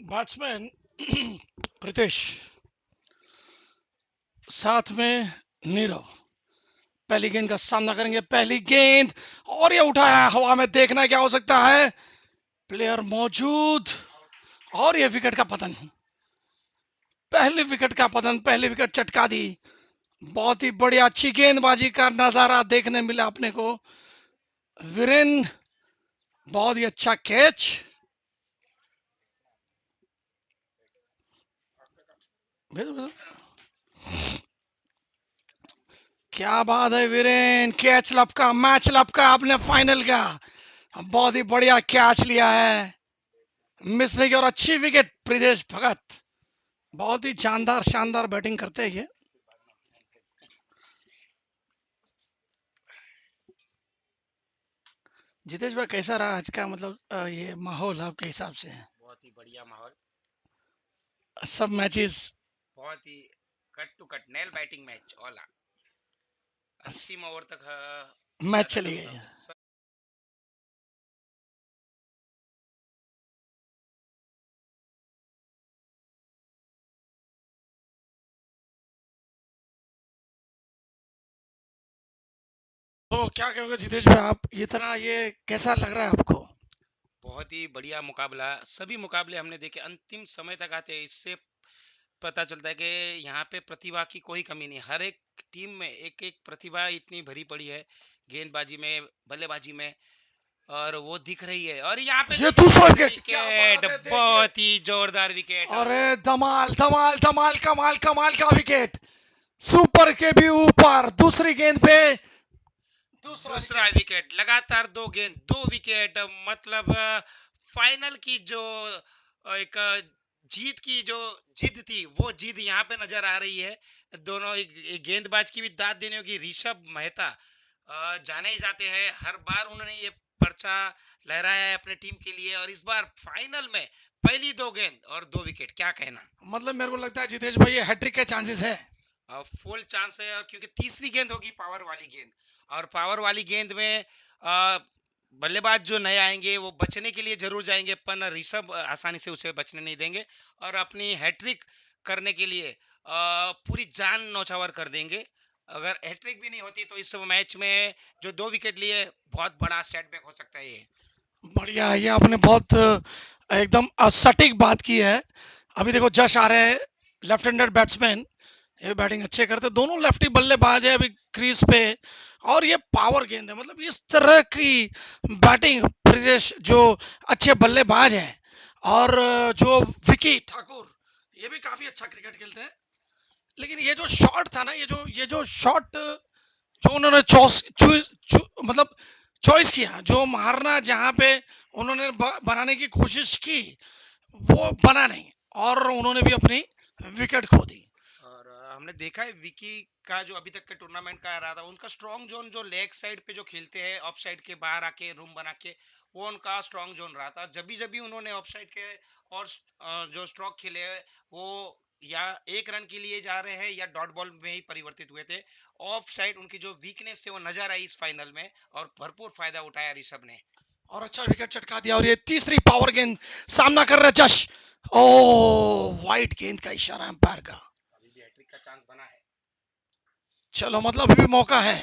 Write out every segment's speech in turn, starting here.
Batsman Pritesh, साथ में नीरव पहली गेंद का सामना करेंगे। पहली गेंद और ये उठाया हवा में, देखना क्या हो सकता है। प्लेयर मौजूद और ये विकेट का पतन, पहले विकेट का पतन, पहली विकेट चटका दी। बहुत ही बढ़िया अच्छी गेंदबाजी का नजारा देखने मिला अपने को। वीरेन, बहुत ही अच्छा कैच। क्या बात है वीरेन, कैच लपका, मैच लपका आपने फाइनल का। बहुत ही बढ़िया कैच लिया है, मिस नहीं किया और अच्छी विकेट। प्रिदेश भगत बहुत ही शानदार शानदार बैटिंग करते हैं ये। जितेश भाई, कैसा रहा आज का, मतलब ये माहौल आपके हिसाब से? बहुत ही बढ़िया माहौल। सब मैचेस बहुत ही cut to cut nail biting match all अंतिम ओवर तक मैच ज्यादा चली नहीं गई है। होगा सब। तो क्या कहोगे जितेश भाई, आप ये तरह ये कैसा लग रहा है आपको? बहुत ही बढ़िया मुकाबला। सभी मुकाबले हमने देखे अंतिम समय तक आते हैं, इससे पता चलता है कि यहाँ पे प्रतिभा की कोई कमी नहीं। हर एक टीम में एक एक प्रतिभा इतनी भरी पड़ी है, गेंदबाजी में, बल्लेबाजी में, और वो दिख रही है। और यहाँ पे ये देखिए दूसरा विकेट, क्या विकेट, बात है, देखिए। बहुत ही जोरदार विकेट। अरे धमाल धमाल धमाल, कमाल कमाल का विकेट। सुपर के भी ऊपर, दूसरी गेंद पे दूसरा दूसरा विकेट। विकेट, लगातार दो गेंद, दो विकेट। मतलब फाइनल की जो एक जीत की जो जिद थी, वो जिद यहाँ पे नजर आ रही है। दोनों एक गेंदबाज की भी दाद देने होगी। ऋषभ मेहता जाने ही जाते हैं, हर बार उन्होंने ये पर्चा लहराया है अपने टीम के लिए, और इस बार फाइनल में पहली दो गेंद और दो विकेट, क्या कहना। मतलब मेरे को लगता है जितेश भाई, ये हैट्रिक के चांसेस है। फुल चांस है, क्योंकि तीसरी गेंद होगी पावर वाली गेंद, और पावर वाली गेंद में अ, बल्लेबाज जो नए आएंगे वो बचने के लिए जरूर जाएंगे, पर ऋषभ आसानी से उसे बचने नहीं देंगे, और अपनी हैट्रिक करने के लिए पूरी जान नौछावर कर देंगे। अगर हैट्रिक भी नहीं होती तो इस मैच में जो दो विकेट लिए, बहुत बड़ा सेटबैक हो सकता है ये। बढ़िया, ये आपने बहुत एकदम सटीक बात की है। अभी देखो जश आ रहे हैं, लेफ्ट हैंडेड बैट्समैन, ये बैटिंग अच्छे करते, दोनों लेफ्टी बल्लेबाज है अभी क्रीज पे। और ये पावर गेंद है, मतलब इस तरह की बैटिंग ब्रिजेश, जो अच्छे बल्लेबाज हैं। और जो विकी ठाकुर, ये भी काफी अच्छा क्रिकेट खेलते हैं। लेकिन ये जो शॉट था ना, ये जो शॉट जो उन्होंने चॉइस मतलब चॉइस किया, जो मारना जहां पे उन्होंने बनाने की कोशिश की, वो बना नहीं, और उन्होंने भी अपनी विकेट खो दी। और हमने देखा है विकी का जो अभी तक के टूर्नामेंट का रहा था, उनका स्ट्रॉन्ग जोन जो लेग साइड पे जो खेलते हैं, ऑफ साइड के बाहर आके रूम बना के, वो उनका स्ट्रॉन्ग जोन रहा था। जब भी उन्होंने ऑफ साइड के और जो स्ट्रोक खेले हैं, वो या एक रन के लिए जा रहे हैं या डॉट बॉल में ही परिवर्तित हुए थे। ऑफ साइड उनकी जो वीकनेस है वो नजर आई इस फाइनल में, और भरपूर फायदा उठाया ऋषभ ने। और अच्छा विकेट चटका दिया, और ये तीसरी पावर गेंद सामना कर रहा जश। ओ, वाइट गेंद का इशारा एम्पायर का। अभी भी हैट्रिक का चांस बना है। चलो, मतलब अभी भी मौका है।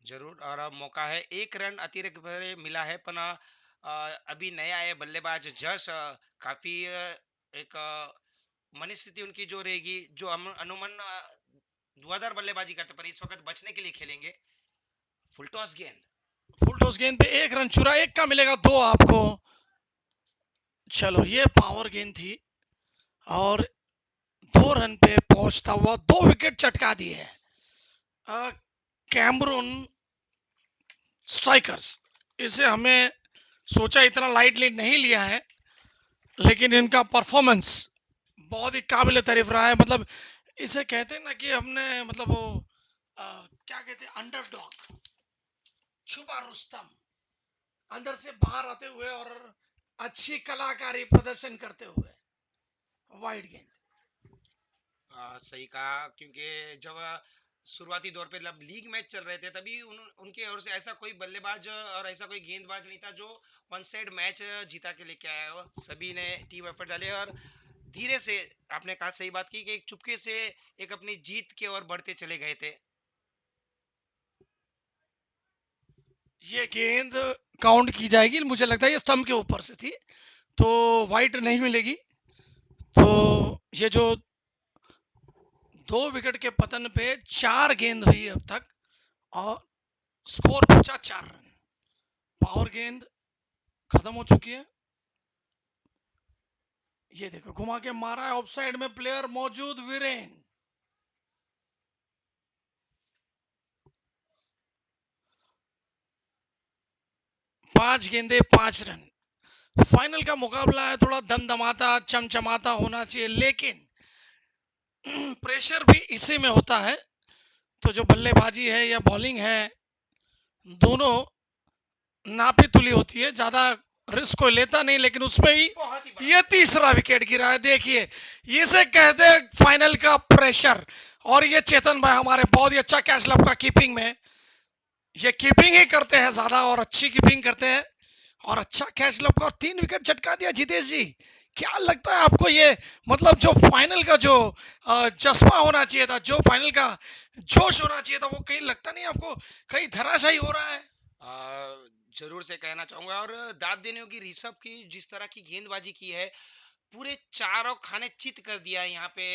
जरूर, और अब मौका है, एक रन अतिरिक्त में मिला है, पर अभी नया है बल्लेबाज जस, काफी एक मनस्थिति उनकी जो रहेगी, जो अनुमान धुआंधार बल्लेबाजी करते, पर इस वक्त बचने के लिए खेलेंगे। फुल टॉस गेंद। फुल टॉस गेंद पे एक रन चुरा, एक का मिलेगा दो आपको। चलो, ये पावर गेंद थी, और 2 रन पे पहुंचता हुआ 2 विकेट चटका दिए है कैमरून स्ट्राइकर्स। इसे हमें सोचा इतना लाइटली नहीं लिया है, लेकिन इनका परफॉर्मेंस बहुत ही काबिल तारीफ रहा है। मतलब इसे कहते हैं ना कि हमने, मतलब वो क्या कहते हैं, अंडरडॉग, छुपा रुस्तम, अंदर से बाहर आते हुए और अच्छी कलाकारी प्रदर्शन करते हुए। वाइड गेंद। सही कहा, क्योंकि जब शुरुआती दौर पे जब लीग मैच चल रहे थे तभी उनके ओर से ऐसा कोई बल्लेबाज और ऐसा कोई गेंदबाज नहीं था जो वन साइड मैच जीता के लेके आया हो। सभी ने टीम एफर्ट डाले और धीरे से, आपने कहा सही बात की कि एक चुपके से एक अपनी जीत की ओर बढ़ते चले गए थे। ये गेंद काउंट की जाएगी, मुझे लगता है ये स्टंप के ऊपर से थी, तो वाइट नहीं मिलेगी। तो ये जो 2 विकेट के पतन पे 4 गेंद हुई अब तक और स्कोर पहुंचा 4 रन। पावर गेंद खत्म हो चुकी है। ये देखो घुमा के मारा है, ऑफसाइड में प्लेयर मौजूद वीरेन। पांच गेंदे 5 रन। फाइनल का मुकाबला है, थोड़ा दमदमाता चमचमाता होना चाहिए, लेकिन प्रेशर भी इसी में होता है। तो जो बल्लेबाजी है या बॉलिंग है, दोनों नापी तुली होती है, ज्यादा रिस्क कोई लेता नहीं, लेकिन उसमें ही बहुत ही बड़ा ये तीसरा विकेट गिरा है। देखिए इसे कहते हैं फाइनल का प्रेशर। और ये चेतन भाई हमारे बहुत ही अच्छा कैच लब का कीपिंग में, ये कीपिंग ही करते हैं ज्यादा और अच्छी कीपिंग करते हैं और अच्छा कैच लब का, और 3 विकेट झटका दिया। जितेश जी क्या लगता है आपको, ये मतलब जो फाइनल का जो जज्बा होना चाहिए था, जो फाइनल का जोश होना चाहिए था, वो कहीं लगता नहीं आपको कहीं धराशायी हो रहा है? जरूर से कहना चाहूंगा और दाद देने होगी ऋषभ की, जिस तरह की गेंदबाजी की है, पूरे चारों खाने चित कर दिया है यहाँ पे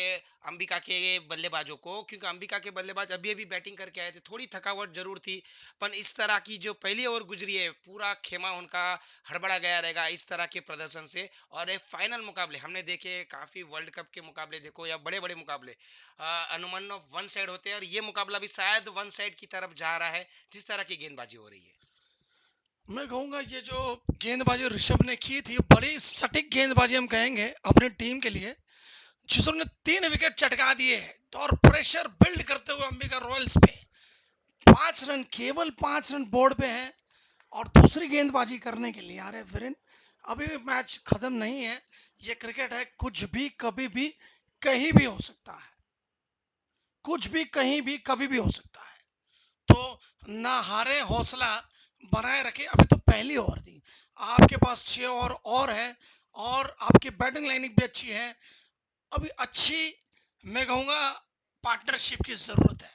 अंबिका के बल्लेबाजों को, क्योंकि अंबिका के बल्लेबाज अभी अभी बैटिंग करके आए थे, थोड़ी थकावट जरूर थी, पर इस तरह की जो पहली ओवर गुजरी है पूरा खेमा उनका हड़बड़ा गया रहेगा इस तरह के प्रदर्शन से। और ये फाइनल मुकाबले हमने देखे, काफी वर्ल्ड कप के मुकाबले देखो या बड़े बड़े मुकाबले, अनुमान वन साइड होते हैं और ये मुकाबला भी शायद वन साइड की तरफ जा रहा है जिस तरह की गेंदबाजी हो रही है। मैं कहूंगा ये जो गेंदबाजी ऋषभ ने की थी, बड़ी सटीक गेंदबाजी हम कहेंगे अपनी टीम के लिए, जिसने 3 विकेट चटका दिए हैं, तो और प्रेशर बिल्ड करते हुए अंबिका रॉयल्स पे 5 रन, केवल 5 रन बोर्ड पे है और दूसरी गेंदबाजी करने के लिए आ रहे वीरेन। अभी भी मैच खत्म नहीं है, ये क्रिकेट है, कुछ भी कभी भी कहीं भी हो सकता है, कुछ भी कहीं भी कभी भी हो सकता है। तो ना हारे, हौसला बनाए रखे। अभी तो पहली ओवर थी, आपके पास 6 ओवर और है और आपकी बैटिंग लाइनिंग भी अच्छी है। अभी अच्छी, मैं कहूंगा पार्टनरशिप की जरूरत है।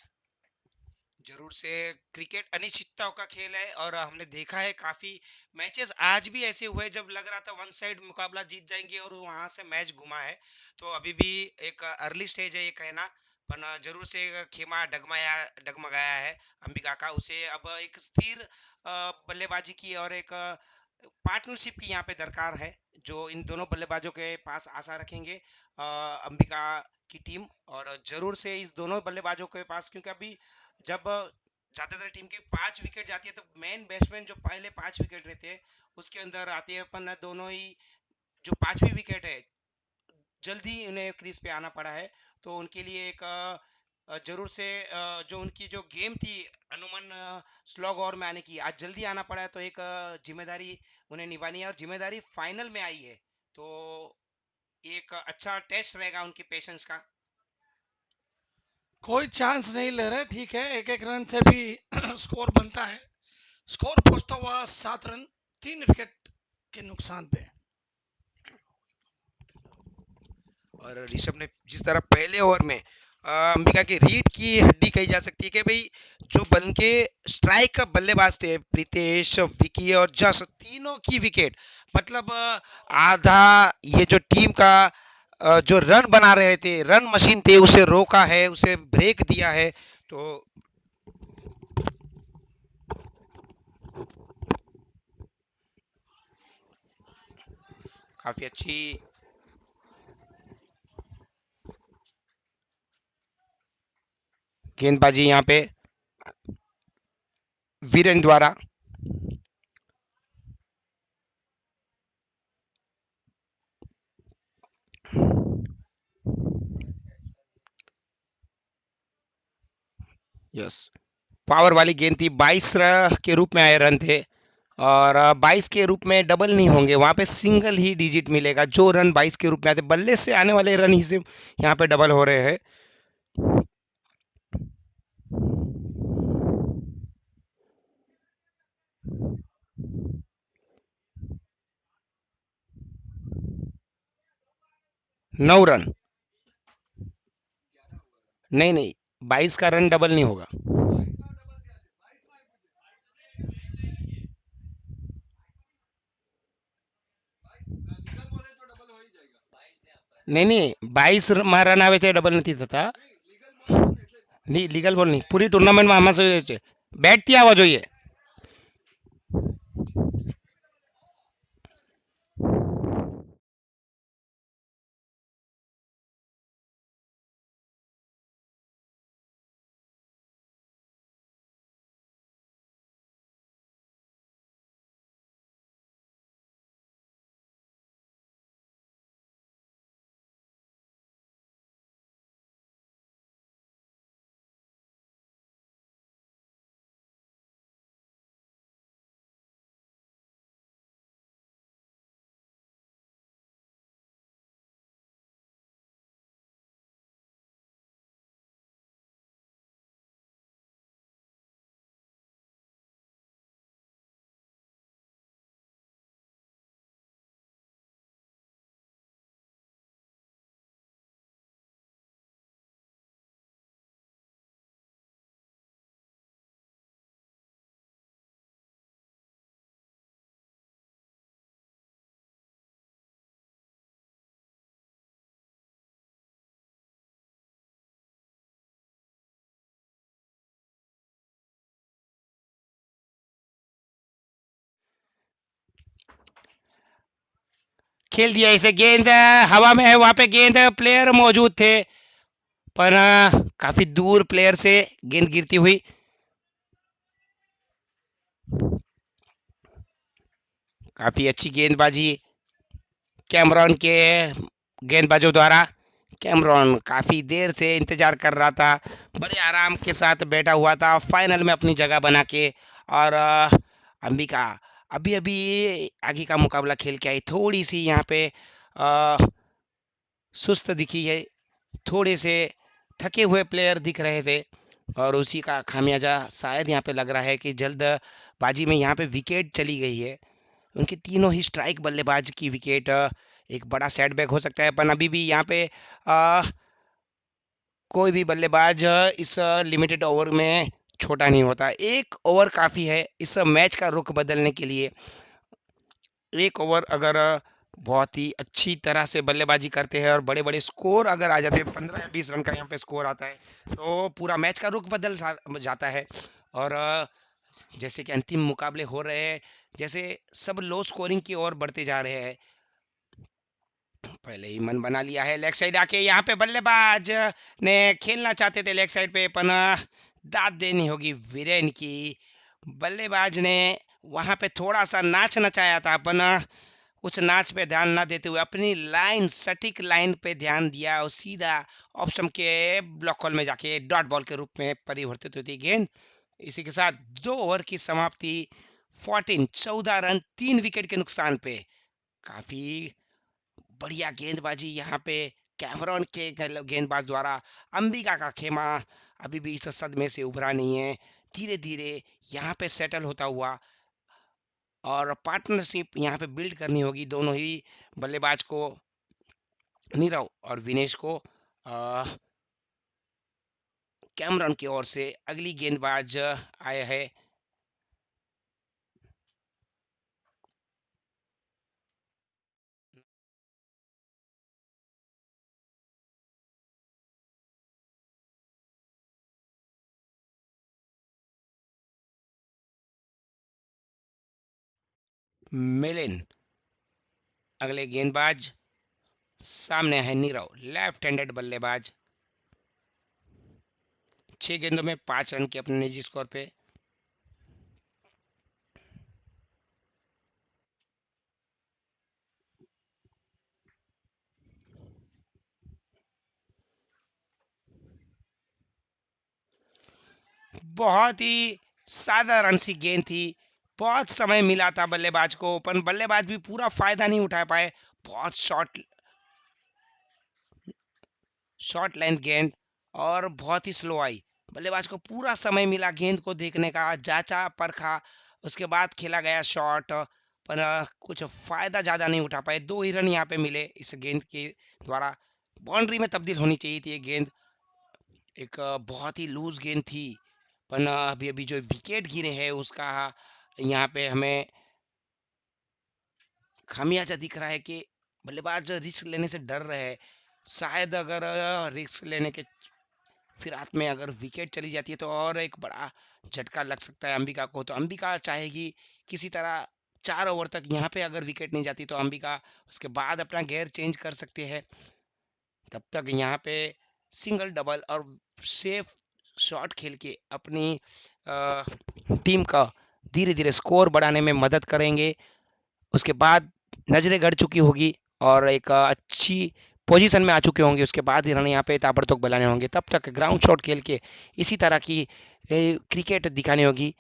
जरूर से, क्रिकेट अनिश्चितताओं का खेल है और हमने देखा है काफी मैचेस आज भी ऐसे हुए जब लग रहा था वन साइड मुकाबला जीत जाएंगे और वहां से मैच घुमा है। तो अभी भी एक अर्ली स्टेज है ये कहना, पर जरूर से खेमा डगमगाया है अंबिका का, उसे अब एक स्थिर बल्लेबाजी की और एक पार्टनरशिप की यहाँ पे दरकार है, जो इन दोनों बल्लेबाजों के पास आशा रखेंगे अंबिका की टीम। और जरूर से इस दोनों बल्लेबाजों के पास, क्योंकि अभी जब ज्यादातर टीम के 5 विकेट जाती है तो मेन बैट्समैन जो पहले 5 विकेट रहते हैं उसके अंदर आते हैं, अपन दोनों ही जो 5वीं विकेट है जल्दी उन्हें क्रीज पे आना पड़ा है। तो उनके लिए एक जरूर से जो उनकी जो गेम थी अनुमान स्लॉग ओवर में आने की, आज जल्दी आना पड़ा है, तो एक जिम्मेदारी उन्हें निभानी है और जिम्मेदारी फाइनल में आई है, तो एक अच्छा टेस्ट रहेगा उनकी पेशेंस का। कोई चांस नहीं ले रहे, ठीक है, एक एक रन से भी स्कोर बनता है। स्कोर पहुंचता हुआ 7 रन, 3 विकेट के नुकसान पे। और ऋषभ ने जिस तरह पहले ओवर में अंबिका की रीढ़ की हड्डी कही जा सकती है कि भाई जो बन के स्ट्राइक का बल्लेबाज थे, प्रीतेश, विकी और जस, तीनों की विकेट, मतलब आधा ये जो टीम का जो रन बना रहे थे, रन मशीन थे, उसे रोका है, उसे ब्रेक दिया है। तो काफी अच्छी गेंदबाजी यहाँ पे वीरेन द्वारा। यस, पावर वाली गेंद थी, 22 के रूप में आए रन थे और 22 के रूप में डबल नहीं होंगे, वहां पे सिंगल ही डिजिट मिलेगा। जो रन 22 के रूप में आते बल्ले से आने वाले रन ही से यहाँ पे डबल हो रहे हैं। 9 रन। नहीं नहीं, 22 का रन डबल नहीं होगा। नहीं नहीं, 22 रन आवे थे डबल नहीं થતા। नहीं, लीगल बॉल नहीं, पूरी टूर्नामेंट में आमा से बैट थी आवा જોઈએ। खेल दिया इसे, गेंद हवा में है, वहां पे गेंद प्लेयर मौजूद थे, पर काफी दूर प्लेयर से गेंद गिरती हुई। काफी अच्छी गेंदबाजी कैमरॉन के गेंदबाजों द्वारा। कैमरॉन काफी देर से इंतजार कर रहा था, बड़े आराम के साथ बैठा हुआ था, फाइनल में अपनी जगह बना के। और अंबिका अभी अभी आगे का मुकाबला खेल के आई, थोड़ी सी यहाँ पे अ, सुस्त दिखी है, थोड़े से थके हुए प्लेयर दिख रहे थे, और उसी का खामियाजा शायद यहाँ पे लग रहा है कि जल्दबाजी में यहाँ पे विकेट चली गई है। उनके तीनों ही स्ट्राइक बल्लेबाज की विकेट एक बड़ा सेटबैक हो सकता है, पर अभी भी यहाँ पे कोई भी बल्लेबाज इस लिमिटेड ओवर में छोटा नहीं होता। एक ओवर काफ़ी है इस मैच का रुख बदलने के लिए। एक ओवर अगर बहुत ही अच्छी तरह से बल्लेबाजी करते हैं और बड़े बड़े स्कोर अगर आ जाते हैं, 15 या 20 रन का यहाँ पे स्कोर आता है, तो पूरा मैच का रुख बदल जाता है। और जैसे कि अंतिम मुकाबले हो रहे हैं, जैसे सब लो स्कोरिंग की ओर बढ़ते जा रहे हैं। पहले ही मन बना लिया है, लेग साइड आके यहाँ पे बल्लेबाज ने खेलना चाहते थे लेग साइड पे, पर दाद देनी होगी वीरेन की। बल्लेबाज ने वहां पे थोड़ा सा नाच नचाया था, पर उस नाच पे ध्यान ना देते हुए अपनी लाइन, सटीक लाइन पे ध्यान दिया, और सीधा ऑफ स्टंप के ब्लॉक हॉल में जाके डॉट बॉल के रूप में परिवर्तित होती गेंद। इसी के साथ 2 ओवर की समाप्ति, 14 रन 3 विकेट के नुकसान पे। काफी बढ़िया गेंदबाजी यहाँ पे कैमरॉन के गेंदबाज द्वारा। अंबिका का खेमा अभी भी इस सदमे से उभरा नहीं है, धीरे धीरे यहाँ पे सेटल होता हुआ, और पार्टनरशिप यहाँ पे बिल्ड करनी होगी दोनों ही बल्लेबाज को, नीरव और विनेश को। कैमरॉन की ओर से अगली गेंदबाज आया है मिलिन। अगले गेंदबाज सामने है नीरव, लेफ्ट हैंडेड बल्लेबाज। 6 गेंदों में 5 रन के अपने निजी स्कोर पे। बहुत ही साधारण सी गेंद थी, बहुत समय मिला था बल्लेबाज को, पर बल्लेबाज भी पूरा फायदा नहीं उठा पाए। बहुत शॉर्ट शॉर्ट लेंथ गेंद, और बहुत ही स्लो आई। बल्लेबाज को पूरा समय मिला गेंद को देखने का, जांचा परखा, उसके बाद खेला गया शॉट, पर कुछ फायदा ज्यादा नहीं उठा पाए। 2 ही रन यहाँ पे मिले इस गेंद के द्वारा। बाउंड्री में तब्दील होनी चाहिए थी ये गेंद। एक बहुत ही लूज गेंद थी, पर अभी अभी जो विकेट गिरे हैं उसका यहाँ पे हमें खामियाजा दिख रहा है कि बल्लेबाज रिस्क लेने से डर रहे हैं। शायद अगर रिस्क लेने के फिराक में अगर विकेट चली जाती है तो और एक बड़ा झटका लग सकता है अंबिका को। तो अंबिका चाहेगी किसी तरह 4 ओवर तक, यहाँ पे अगर विकेट नहीं जाती तो अंबिका उसके बाद अपना गेयर चेंज कर सकते हैं। तब तक यहाँ पे सिंगल डबल और सेफ शॉट खेल के अपनी टीम का धीरे धीरे स्कोर बढ़ाने में मदद करेंगे। उसके बाद नजरें गड़ चुकी होगी और एक अच्छी पोजीशन में आ चुके होंगे, उसके बाद ही रन यहाँ पे ताबड़तोड़ बनाने होंगे। तब तक ग्राउंड शॉट खेल के इसी तरह की क्रिकेट दिखानी होगी।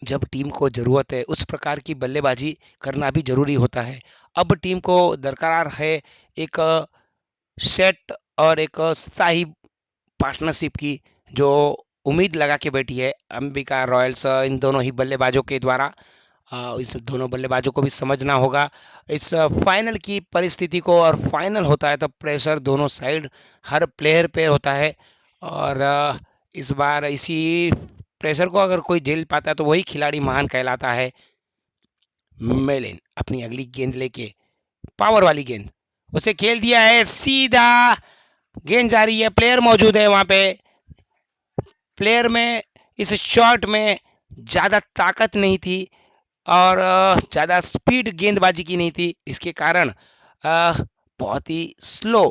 जब टीम को ज़रूरत है उस प्रकार की बल्लेबाजी करना भी ज़रूरी होता है। अब टीम को दरकार है एक सेट और एक स्थायी पार्टनरशिप की, जो उम्मीद लगा के बैठी है अंबिका रॉयल्स इन दोनों ही बल्लेबाजों के द्वारा। इस दोनों बल्लेबाजों को भी समझना होगा इस फाइनल की परिस्थिति को, और फाइनल होता है तो प्रेशर दोनों साइड हर प्लेयर पे होता है। और इस बार इसी प्रेशर को अगर कोई झेल पाता है तो वही खिलाड़ी महान कहलाता है। मेलिन अपनी अगली गेंद लेके, पावर वाली गेंद उसे खेल दिया है सीधा, गेंद जा रही है, प्लेयर मौजूद है वहां पे। प्लेयर में इस शॉट में ज़्यादा ताकत नहीं थी और ज़्यादा स्पीड गेंदबाजी की नहीं थी, इसके कारण बहुत ही स्लो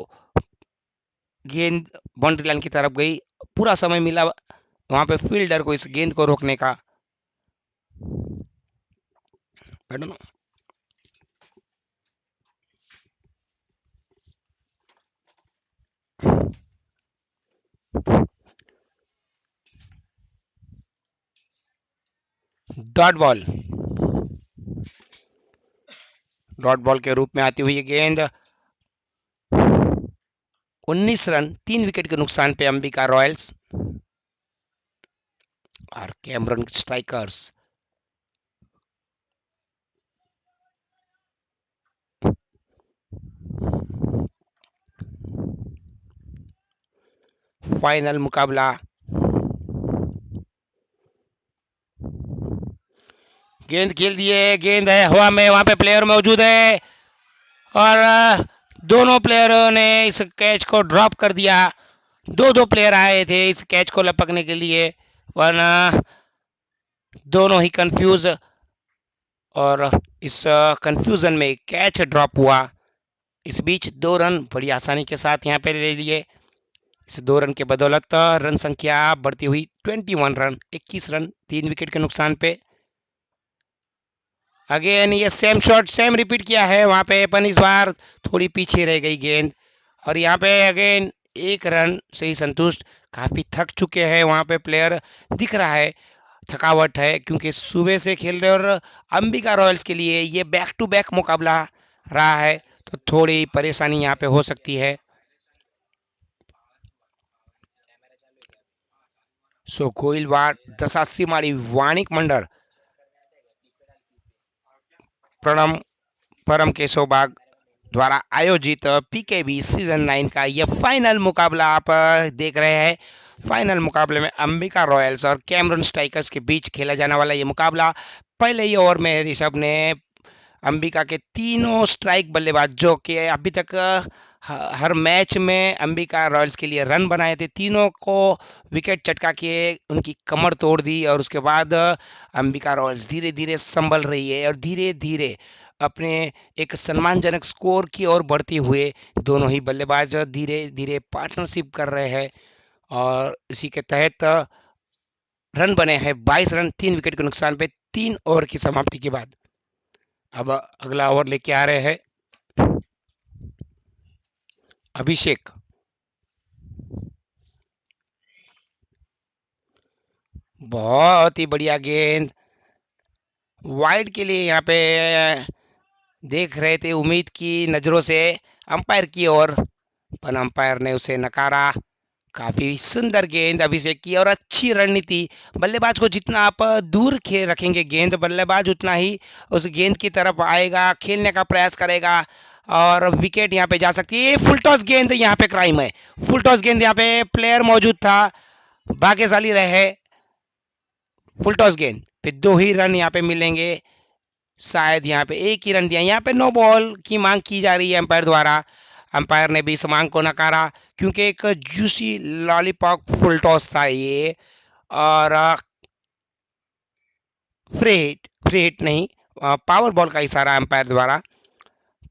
गेंद बाउंड्री लाइन की तरफ गई। पूरा समय मिला वहां पे फील्डर को इस गेंद को रोकने का। I don't know. Dot ball, dot ball के रूप में आती हुई गेंद 19 रन 3 विकेट के नुकसान पे अंबिका रॉयल्स और कैमरन स्ट्राइकर्स। फाइनल मुकाबला, गेंद खेल दिए, गेंद है हवा में, वहां पे प्लेयर मौजूद है और दोनों प्लेयरों ने इस कैच को ड्रॉप कर दिया। दो दो प्लेयर आए थे इस कैच को लपकने के लिए, वरना दोनों ही कंफ्यूज, और इस कंफ्यूजन में कैच ड्रॉप हुआ। इस बीच 2 रन बड़ी आसानी के साथ यहाँ पे ले लिए। इस 2 रन के बदौलत रन संख्या बढ़ती हुई 21 रन, 21 रन 3 विकेट के नुकसान पे। अगेन ये सेम शॉट सेम रिपीट किया है वहां पे, अपन इस बार थोड़ी पीछे रह गई गेंद और यहाँ पे अगेन 1 रन से ही संतुष्ट। काफी थक चुके हैं वहां पे प्लेयर, दिख रहा है थकावट है क्योंकि सुबह से खेल रहे, और अंबिका रॉयल्स के लिए ये बैक टू बैक मुकाबला रहा है तो थोड़ी परेशानी यहाँ पे हो सकती है। सो गोइलवाड दशास्त्री माड़ी वाणिक मंडल प्रणम परम केशव बाग द्वारा आयोजित पीकेबी सीजन 9 का यह फाइनल मुकाबला आप देख रहे हैं। फाइनल मुकाबले में अंबिका रॉयल्स और कैमरन स्ट्राइकर्स के बीच खेला जाने वाला यह मुकाबला, पहले ही ओवर में ऋषभ ने अंबिका के तीनों स्ट्राइक बल्लेबाजों के अभी तक हर मैच में अंबिका रॉयल्स के लिए रन बनाए थे, तीनों को विकेट चटका के उनकी कमर तोड़ दी। और उसके बाद अंबिका रॉयल्स धीरे धीरे संभल रही है और धीरे धीरे अपने एक सम्मानजनक स्कोर की ओर बढ़ते हुए दोनों ही बल्लेबाज धीरे धीरे पार्टनरशिप कर रहे हैं। और इसी के तहत रन बने हैं 22 रन 3 विकेट के नुकसान पे 3 ओवर की समाप्ति के बाद। अब अगला ओवर लेके आ रहे हैं अभिषेक। बहुत ही बढ़िया गेंद वाइड के लिए यहाँ पे देख रहे थे उम्मीद की नज़रों से अंपायर की ओर, पर अंपायर ने उसे नकारा। काफी सुंदर गेंद अभिषेक की और अच्छी रणनीति। बल्लेबाज को जितना आप दूर खे रखेंगे गेंद, बल्लेबाज उतना ही उस गेंद की तरफ आएगा, खेलने का प्रयास करेगा और विकेट यहाँ पे जा सकती है। फुल टॉस गेंद यहाँ पे क्राइम है। फुल टॉस गेंद यहाँ पे प्लेयर मौजूद था, भाग्यशाली रहे। फुल टॉस गेंद पे 2 ही रन यहाँ पे मिलेंगे, शायद यहाँ पे 1 ही रन दिया। यहाँ पे नो बॉल की मांग की जा रही है अंपायर द्वारा। अंपायर ने भी इस मांग को नकारा क्योंकि एक जूसी लॉलीपॉप फुल टॉस था ये। और फ्री हिट नहीं, पावर बॉल का इशारा अंपायर द्वारा।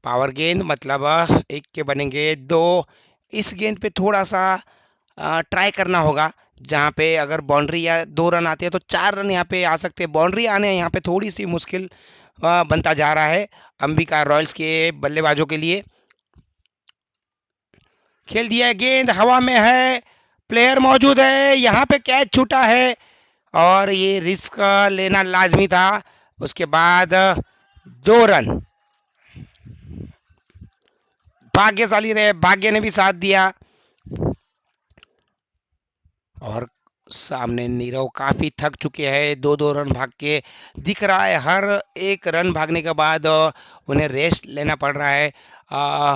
पावर गेंद मतलब एक के बनेंगे 2। इस गेंद पे थोड़ा सा ट्राई करना होगा, जहाँ पे अगर बाउंड्री या 2 रन आते हैं तो 4 रन यहाँ पे आ सकते हैं। बाउंड्री आने यहाँ पे थोड़ी सी मुश्किल बनता जा रहा है अंबिका रॉयल्स के बल्लेबाजों के लिए। खेल दिया है, गेंद हवा में है, प्लेयर मौजूद है, यहाँ पे कैच छूटा है और ये रिस्क लेना लाजमी था। उसके बाद 2 रन, भाग्यशाली रहे, भाग्य ने भी साथ दिया। और सामने नीरव काफी थक चुके हैं, 2-2 रन भाग के दिख रहा है। हर एक रन भागने के बाद उन्हें रेस्ट लेना पड़ रहा है।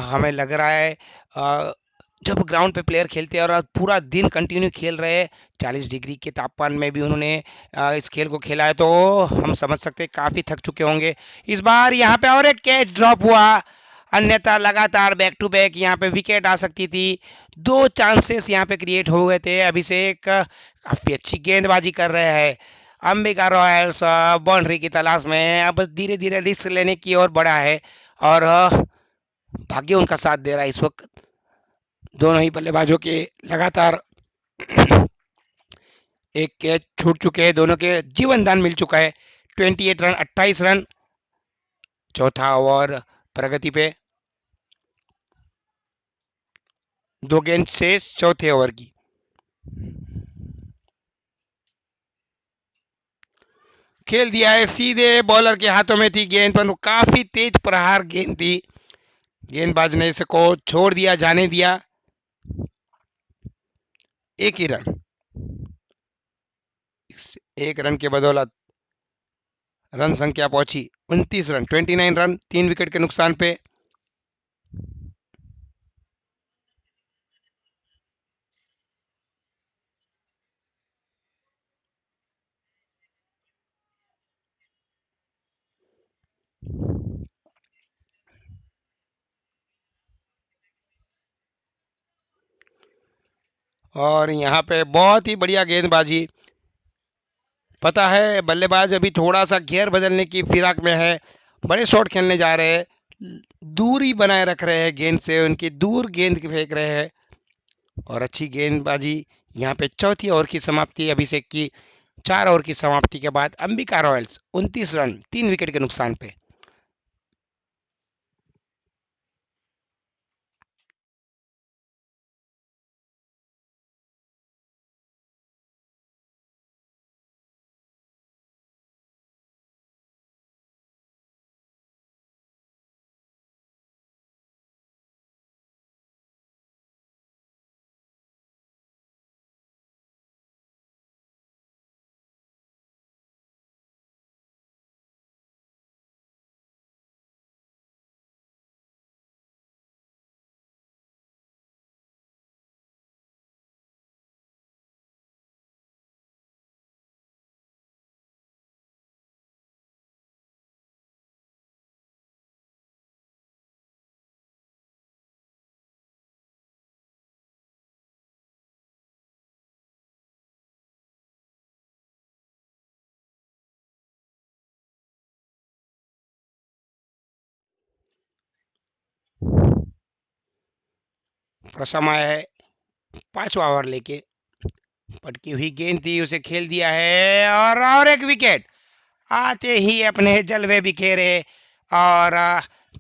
हमें लग रहा है जब ग्राउंड पे प्लेयर खेलते हैं और पूरा दिन कंटिन्यू खेल रहे हैं, 40 डिग्री के तापमान में भी उन्होंने इस खेल को खेला है, तो हम समझ सकते हैं काफी थक चुके होंगे। इस बार यहाँ पे और एक कैच ड्रॉप हुआ, अन्यथा लगातार बैक टू बैक यहाँ पे विकेट आ सकती थी। 2 चांसेस यहाँ पे क्रिएट हो गए थे। अभिषेक काफी अच्छी गेंदबाजी कर रहे हैं। अंबिका रॉयल्स बाउंड्री की तलाश में अब धीरे धीरे रिस्क लेने की ओर बढ़ा है और भाग्य उनका साथ दे रहा है इस वक्त। दोनों ही बल्लेबाजों के लगातार एक कैच छूट चुके हैं, दोनों के जीवन दान मिल चुका है। 28 रन, 28 रन, चौथा ओवर प्रगति पे, 2 गेंद शेष चौथे ओवर की। खेल दिया है, सीधे बॉलर के हाथों में थी गेंद, पर काफी तेज प्रहार गेंद थी, गेंदबाज ने इसको छोड़ दिया, जाने दिया। 1 ही रन, 1 रन के बदौलत रन संख्या पहुंची 29 रन, 29 रन, 3 विकेट के नुकसान पे। और यहाँ पे बहुत ही बढ़िया गेंदबाजी। पता है बल्लेबाज अभी थोड़ा सा गियर बदलने की फिराक में है, बड़े शॉट खेलने जा रहे हैं, दूरी बनाए रख रहे हैं गेंद से, उनकी दूर गेंद फेंक रहे हैं और अच्छी गेंदबाजी। यहाँ पे चौथी ओवर की समाप्ति अभिषेक की। 4 ओवर की समाप्ति के बाद अंबिका रॉयल्स 29 रन, 3 विकेट के नुकसान पे। प्रसम आया है 5वां ओवर लेके, पटकी हुई गेंद थी, उसे खेल दिया है और एक विकेट आते ही अपने जलवे बिखेरे। और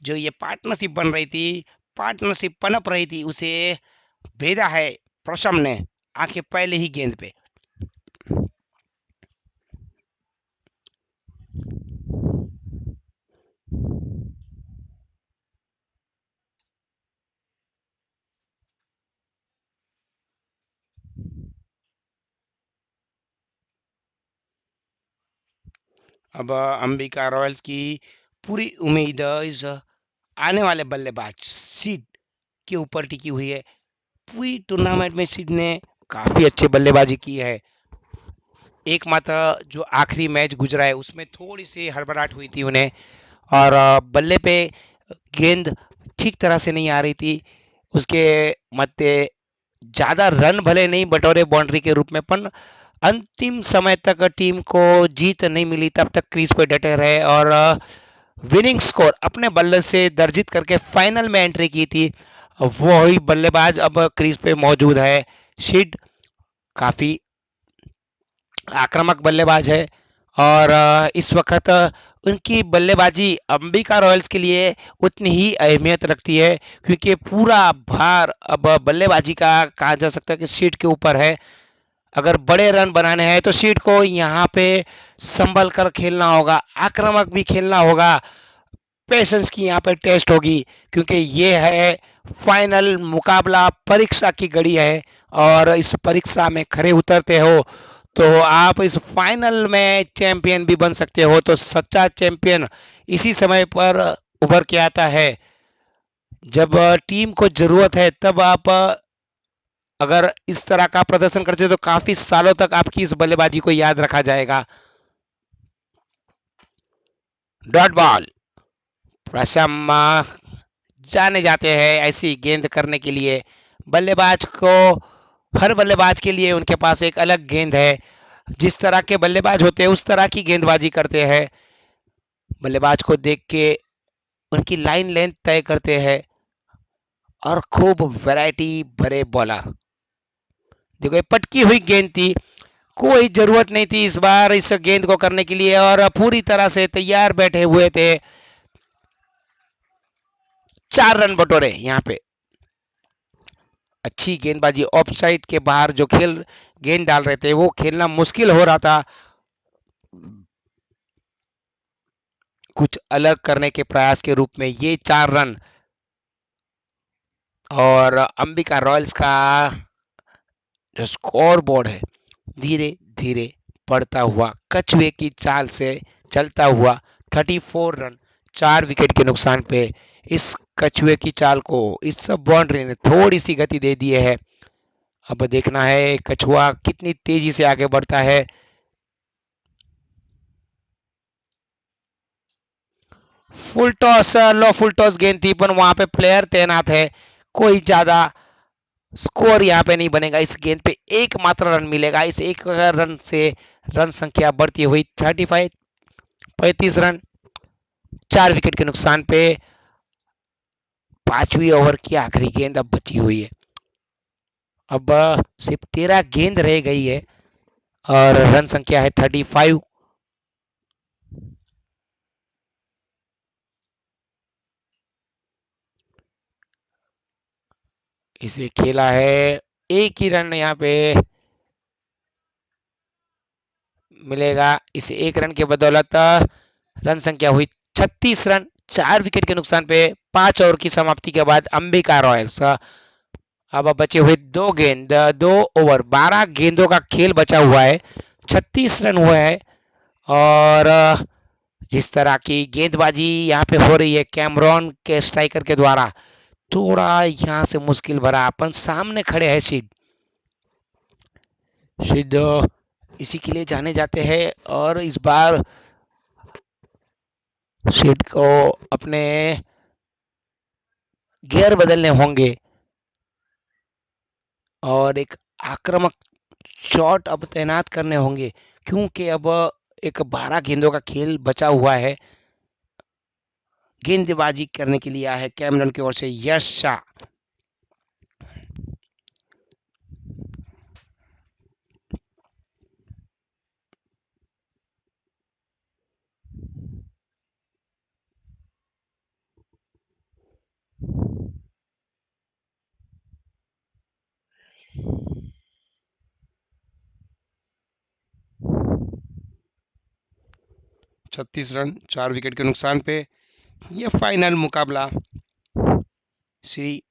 जो ये पार्टनरशिप बन रही थी, पार्टनरशिप पनप रही थी, उसे भेजा है प्रशम ने आंखें पहले ही गेंद पे। अब अंबिका रॉयल्स की पूरी उम्मीद इस आने वाले बल्लेबाज सीड के ऊपर टिकी हुई है। पूरी टूर्नामेंट में सीड ने काफी अच्छी बल्लेबाजी की है। एकमात्र जो आखिरी मैच गुजरा है उसमें थोड़ी सी हड़बड़ाहट हुई थी उन्हें, और बल्ले पे गेंद ठीक तरह से नहीं आ रही थी। उसके मध्य ज्यादा रन भले नहीं बटोरे बाउंड्री के रूप में, पर अंतिम समय तक टीम को जीत नहीं मिली, तब तक क्रीज पे डटे रहे और विनिंग स्कोर अपने बल्ले से दर्जित करके फाइनल में एंट्री की थी। वो ही बल्लेबाज अब क्रीज पे मौजूद है। शीड काफी आक्रामक बल्लेबाज है और इस वक्त उनकी बल्लेबाजी अंबिका रॉयल्स के लिए उतनी ही अहमियत रखती है, क्योंकि पूरा भार अब बल्लेबाजी का कहा जा सकता है कि शीट के ऊपर है। अगर बड़े रन बनाने हैं तो शीट को यहाँ पे संभल कर खेलना होगा, आक्रामक भी खेलना होगा, पेशेंस की यहाँ पे टेस्ट होगी, क्योंकि ये है फाइनल मुकाबला, परीक्षा की घड़ी है। और इस परीक्षा में खरे उतरते हो तो आप इस फाइनल में चैंपियन भी बन सकते हो। तो सच्चा चैंपियन इसी समय पर उभर के आता है, जब टीम को जरूरत है तब आप अगर इस तरह का प्रदर्शन करते हो तो काफी सालों तक आपकी इस बल्लेबाजी को याद रखा जाएगा। डॉट बॉल, प्रशम जाने जाते हैं ऐसी गेंद करने के लिए। बल्लेबाज को, हर बल्लेबाज के लिए उनके पास एक अलग गेंद है। जिस तरह के बल्लेबाज होते हैं उस तरह की गेंदबाजी करते हैं। बल्लेबाज को देख के उनकी लाइन लेंथ तय करते हैं और खूब वैरायटी भरे बॉलर। देखो ये पटकी हुई गेंद थी, कोई जरूरत नहीं थी इस बार इस गेंद को करने के लिए, और पूरी तरह से तैयार बैठे हुए थे। 4 रन बटोरे यहाँ पे। अच्छी गेंदबाजी, ऑफ साइड के बाहर जो खेल गेंद डाल रहे थे वो खेलना मुश्किल हो रहा था। कुछ अलग करने के प्रयास के रूप में ये 4 रन, और अंबिका रॉयल्स का जो स्कोर बोर्ड है धीरे धीरे बढ़ता हुआ कछुए की चाल से चलता हुआ 34 रन, 4 विकेट के नुकसान पे। इस कछुए की चाल को इस बाउंड्री ने थोड़ी सी गति दे दी है। अब देखना है कछुआ कितनी तेजी से आगे बढ़ता है। फुल टॉस, लो फुल टॉस गेंद थी, पर वहां पे प्लेयर तैनात है, कोई ज्यादा स्कोर यहाँ पे नहीं बनेगा। इस गेंद पे एकमात्र रन मिलेगा। इस एक रन से रन संख्या बढ़ती हुई 35, 35 रन, 4 विकेट के नुकसान पे। 5वीं ओवर की आखिरी गेंद अब बची हुई है। अब सिर्फ 13 गेंद रह गई है और रन संख्या है 35। इसे खेला है, एक ही रन यहाँ पे मिलेगा। इस एक रन के बदौलत रन संख्या हुई 36 रन, 4 विकेट के नुकसान पे। 5 ओवर की समाप्ति के बाद अंबिका रॉयल्स अब बचे हुए 2 गेंद, 2 ओवर, 12 गेंदों का खेल बचा हुआ है, 36 रन हुए हैं। और जिस तरह की गेंदबाजी यहाँ पे हो रही है कैमरॉन के स्ट्राइकर के द्वारा, थोड़ा यहाँ से मुश्किल भरा। अपन सामने खड़े हैं सिद्ध, सिद्ध इसी के लिए जाने जाते हैं, और इस बार सिद्ध को अपने गियर बदलने होंगे और एक आक्रामक शॉट अब तैनात करने होंगे, क्योंकि अब एक 12 गेंदों का खेल बचा हुआ है। गेंदबाजी करने के लिए आया है कैमरन की ओर से यश शाह। छत्तीस रन, 4 विकेट के नुकसान पे ये फाइनल मुकाबला श्री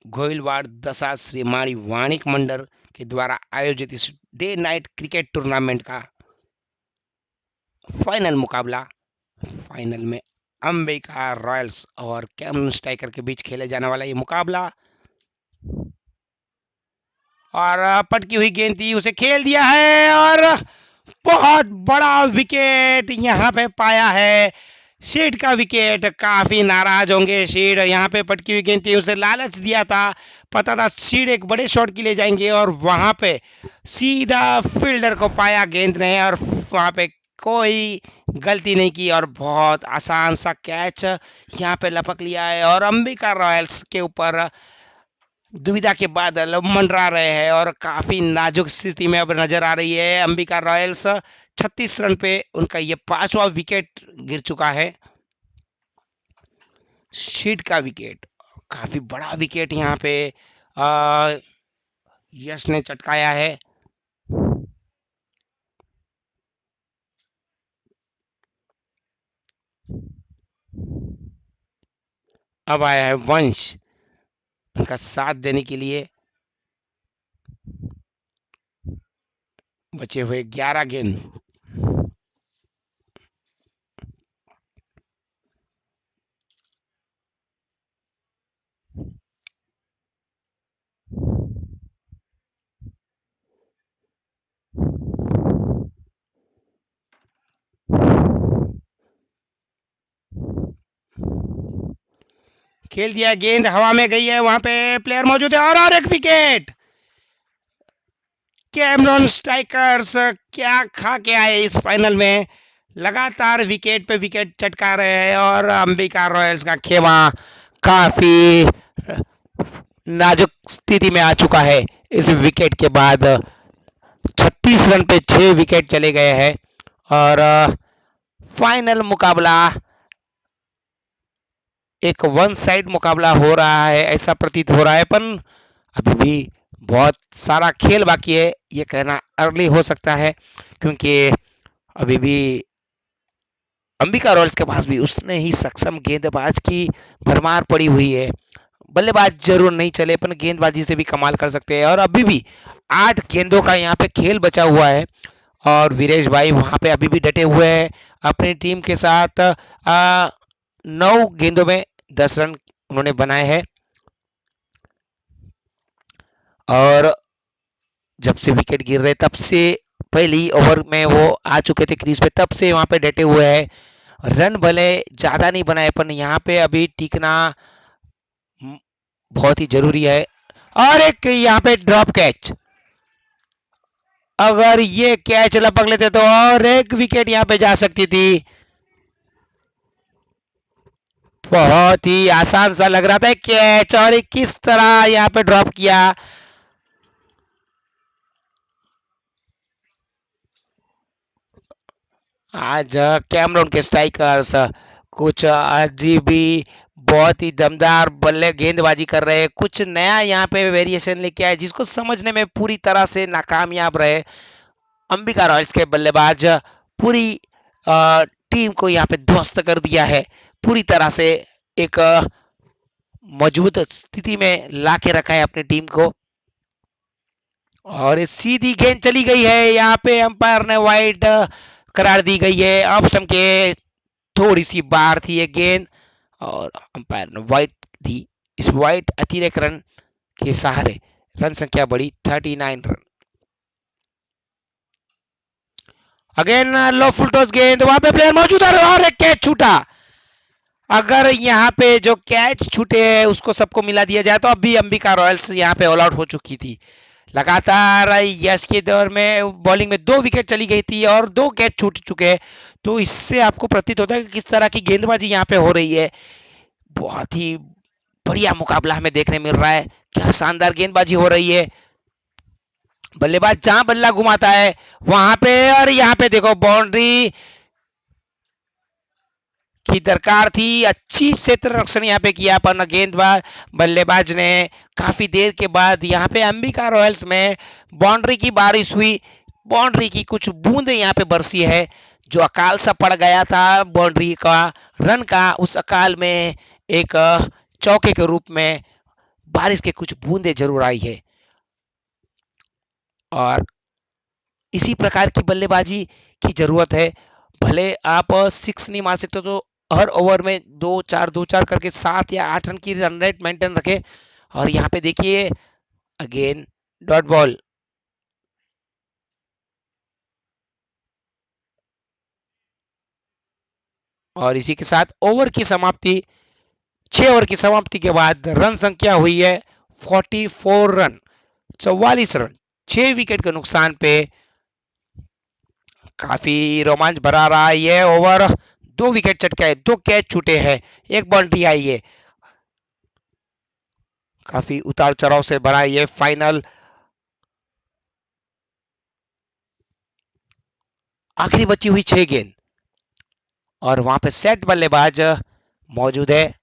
गोइलवाड़ दशा श्री माड़ी वाणिक मंडल के द्वारा आयोजित इस डे नाइट क्रिकेट टूर्नामेंट का फाइनल मुकाबला, फाइनल में अंबिका रॉयल्स और कैमरून स्ट्राइकर के बीच खेले जाने वाला ये मुकाबला, और पटकी हुई गेंद थी, उसे खेल दिया है और बहुत बड़ा विकेट यहाँ पे पाया है। शीड का विकेट, काफी नाराज होंगे शीड। यहाँ पे पटकी हुई गेंद थी, उसे लालच दिया था, पता था शीड एक बड़े शॉट के लिए जाएंगे, और वहां पे सीधा फील्डर को पाया गेंद ने, और वहां पे कोई गलती नहीं की और बहुत आसान सा कैच यहाँ पे लपक लिया है। और अंबिका रॉयल्स के ऊपर दुविधा के बादल मंडरा रहे हैं और काफी नाजुक स्थिति में अब नजर आ रही है अंबिका रॉयल्स। 36 रन पे उनका ये 5वां विकेट गिर चुका है। शीट का विकेट, काफी बड़ा विकेट यहाँ पे यश ने चटकाया है। अब आया है वंश उनका साथ देने के लिए। बचे हुए 11 गेंद, खेल दिया, गेंद हवा में गई है, वहां पे प्लेयर मौजूद है, और एक विकेट। कैमरून स्ट्राइकर्स क्या खा के आए इस फाइनल में, लगातार विकेट पे विकेट चटका रहे हैं, और अंबिका रॉयल्स का खेमा काफी नाजुक स्थिति में आ चुका है। इस विकेट के बाद 36 रन पे 6 विकेट चले गए हैं, और फाइनल मुकाबला एक वन साइड मुकाबला हो रहा है ऐसा प्रतीत हो रहा है, पर अभी भी बहुत सारा खेल बाकी है, ये कहना अर्ली हो सकता है, क्योंकि अभी भी अंबिका रॉयल्स के पास भी उसने ही सक्षम गेंदबाज की भरमार पड़ी हुई है। बल्लेबाज जरूर नहीं चले, पर गेंदबाजी से भी कमाल कर सकते हैं, और अभी भी 8 गेंदों का यहाँ पे खेल बचा हुआ है, और वीरेश भाई वहां पे अभी भी डटे हुए हैं अपनी टीम के साथ। 9 गेंदों में 10 रन उन्होंने बनाए हैं, और जब से विकेट गिर रहे तब से पहली ओवर में वो आ चुके थे क्रीज पे, तब से वहां पे डटे हुए हैं। रन भले ज्यादा नहीं बनाए, पर यहाँ पे अभी टिकना बहुत ही जरूरी है। और एक यहाँ पे ड्रॉप कैच, अगर ये कैच लपक लेते तो और एक विकेट यहाँ पे जा सकती थी। बहुत ही आसान सा लग रहा था कैच, और किस तरह यहाँ पे ड्रॉप किया। आज कैमरून के स्ट्राइकर्स कुछ अजीब भी बहुत ही दमदार बल्ले गेंदबाजी कर रहे हैं, कुछ नया यहाँ पे वेरिएशन लेके आए जिसको समझने में पूरी तरह से नाकामयाब रहे अंबिका रॉयल्स के बल्लेबाज। पूरी टीम को यहाँ पे ध्वस्त कर दिया है, पूरी तरह से एक मजबूत स्थिति में ला के रखा है अपनी टीम को, और सीधी गेंद चली गई है। यहाँ पे अंपायर ने वाइड करार दी गई है, ऑफ स्टंप के थोड़ी सी बाहर थी ये गेंद, और अंपायर ने वाइड दी। इस वाइड अतिरिक्त रन के सहारे रन संख्या बढ़ी 39 रन। अगेन लो फुल टॉस गेंद, वहां पे प्लेयर मौजूद है, और एक कैच छूटा। अगर यहाँ पे जो कैच छूटे हैं उसको सबको मिला दिया जाए तो अभी अंबिका रॉयल्स यहाँ पे ऑल आउट हो चुकी थी। लगातार यश के दौर में बॉलिंग में 2 विकेट चली गई थी और 2 कैच छूट चुके हैं, तो इससे आपको प्रतीत होता है कि किस तरह की गेंदबाजी यहाँ पे हो रही है। बहुत ही बढ़िया मुकाबला हमें देखने मिल रहा है, क्या शानदार गेंदबाजी हो रही है। बल्लेबाज जहां बल्ला घुमाता है वहां पे, और यहाँ पे देखो बाउंड्री की दरकार थी, अच्छी क्षेत्र रक्षण यहाँ पे किया, पर गेंदबाज बल्लेबाज ने काफी देर के बाद यहाँ पे अंबिका रॉयल्स में बाउंड्री की बारिश हुई। बाउंड्री की कुछ बूंदे यहाँ पे बरसी है, जो अकाल सा पड़ गया था बाउंड्री का रन का, उस अकाल में एक चौके के रूप में बारिश के कुछ बूंदे जरूर आई है, और इसी प्रकार की बल्लेबाजी की जरूरत है। भले आप 6 नहीं मार सकते तो हर ओवर में 2-4 करके 7 या 8 रन की रन रेट मेंटेन रखे। और यहाँ पे देखिए अगेन डॉट बॉल, और इसी के साथ ओवर की समाप्ति। 6 ओवर की समाप्ति के बाद रन संख्या हुई है 44 रन, 44 रन, 6 विकेट के नुकसान पे। काफी रोमांच भरा रहा है ये ओवर। 2 विकेट चटके हैं, 2 कैच छूटे हैं, 1 बाउंड्री आई है। काफी उतार चढ़ाव से भरा ये फाइनल। आखिरी बची हुई 6 गेंद और वहां पे सेट बल्लेबाज मौजूद है।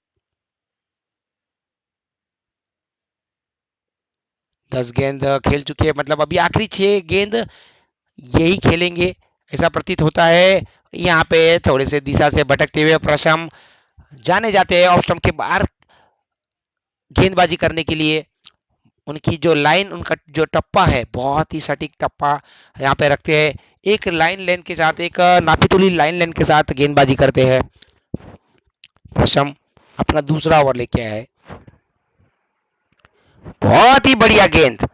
10 गेंद खेल चुके हैं, मतलब अभी आखिरी 6 गेंद यही खेलेंगे ऐसा प्रतीत होता है। यहाँ पे थोड़े से दिशा से भटकते हुए प्रशम जाने जाते हैं ऑफ स्टंप के बाहर गेंदबाजी करने के लिए। उनकी जो लाइन, उनका जो टप्पा है बहुत ही सटीक टप्पा यहाँ पे रखते हैं। एक लाइन लेंथ के साथ, एक नापीतुली लाइन लेंथ के साथ गेंदबाजी करते हैं। प्रशम अपना दूसरा ओवर लेके आया है। बहुत ही बढ़िया गेंद,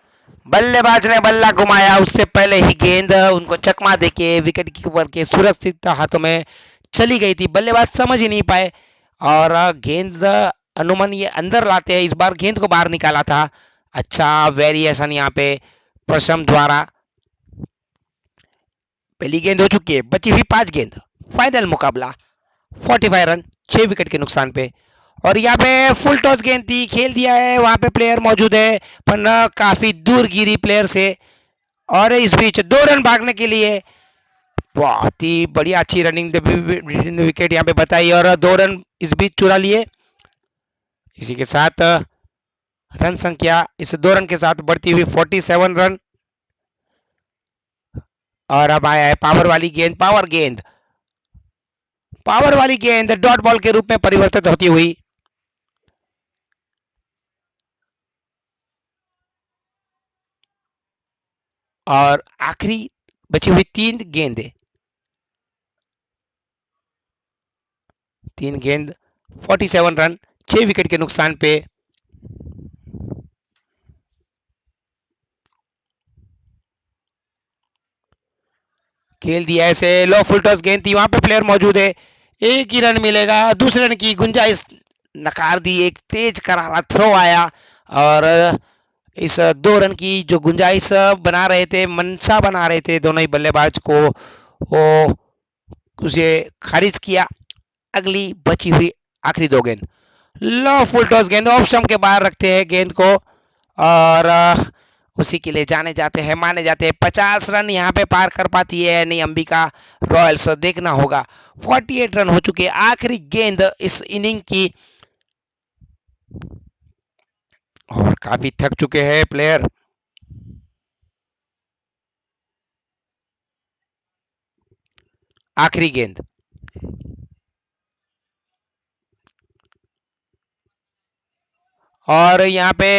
बल्लेबाज ने बल्ला घुमाया, उससे पहले ही गेंद उनको चकमा देके विकेट कीपर के सुरक्षित हाथों में चली गई थी। बल्लेबाज समझ ही नहीं पाए और गेंद अनुमान ये अंदर लाते हैं। इस बार गेंद को बाहर निकाला था। अच्छा वेरिएशन यहाँ पे प्रशम द्वारा। पहली गेंद हो चुकी है, बची हुई 5 गेंद। फाइनल मुकाबला 45 रन, 6 विकेट के नुकसान पे। और यहाँ पे फुल टॉस गेंद थी, खेल दिया है, वहां पे प्लेयर मौजूद है पर काफी दूर गिरी प्लेयर से। और इस बीच 2 रन भागने के लिए बहुत ही बढ़िया अच्छी रनिंग विकेट यहाँ पे बताई और 2 रन इस बीच चुरा लिए। इसी के साथ रन संख्या इस 2 रन के साथ बढ़ती हुई 47 रन। और अब आया है पावर वाली गेंद, पावर वाली गेंद डॉट बॉल के रूप में परिवर्तित होती हुई। और आखिरी बची हुई 3 गेंदें, 3 गेंद 47 रन, 6 विकेट के नुकसान पे। खेल दिया ऐसे, लो फुल टॉस गेंद थी, वहां पे प्लेयर मौजूद है, एक ही रन मिलेगा, दूसरे रन की गुंजाइश नकार दी। एक तेज करारा थ्रो आया और इस 2 रन की जो गुंजाइश बना रहे थे, मनसा बना रहे थे दोनों ही बल्लेबाज को, वो उसे खारिज किया। अगली बची हुई आखिरी 2 गेंद, लो फुल टॉस गेंद, ऑफ स्टंप के बाहर रखते हैं गेंद को और उसी के लिए जाने जाते हैं, माने जाते हैं। 50 रन यहाँ पे पार कर पाती है नहीं अंबिका रॉयल्स, देखना होगा। 48 रन हो चुके, आखिरी गेंद इस इनिंग की और काफी थक चुके हैं प्लेयर। आखिरी गेंद, और यहाँ पे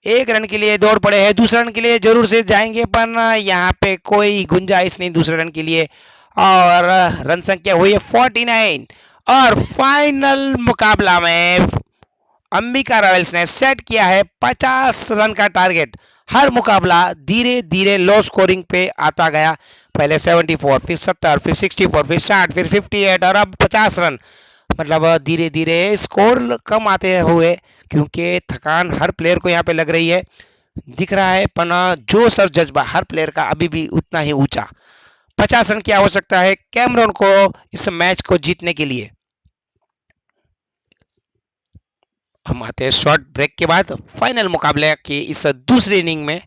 1 रन के लिए दौड़ पड़े हैं, दूसरे रन के लिए जरूर से जाएंगे पर यहाँ पे कोई गुंजाइश नहीं दूसरे रन के लिए। और रन संख्या हुई है 49 और फाइनल मुकाबला में अंबिका रॉयल्स ने सेट किया है 50 रन का टारगेट। हर मुकाबला धीरे धीरे लो स्कोरिंग पे आता गया, पहले 74, फिर 70, फिर 64, फिर 60, फिर 58 और अब 50 रन। मतलब धीरे धीरे स्कोर कम आते हुए, क्योंकि थकान हर प्लेयर को यहाँ पे लग रही है, दिख रहा है। पना जोश और जज्बा हर प्लेयर का अभी भी उतना ही ऊंचा। 50 रन की आवश्यकता है कैमरून को इस मैच को जीतने के लिए। हम आते हैं शॉर्ट ब्रेक के बाद फाइनल मुकाबले की इस दूसरी इनिंग में।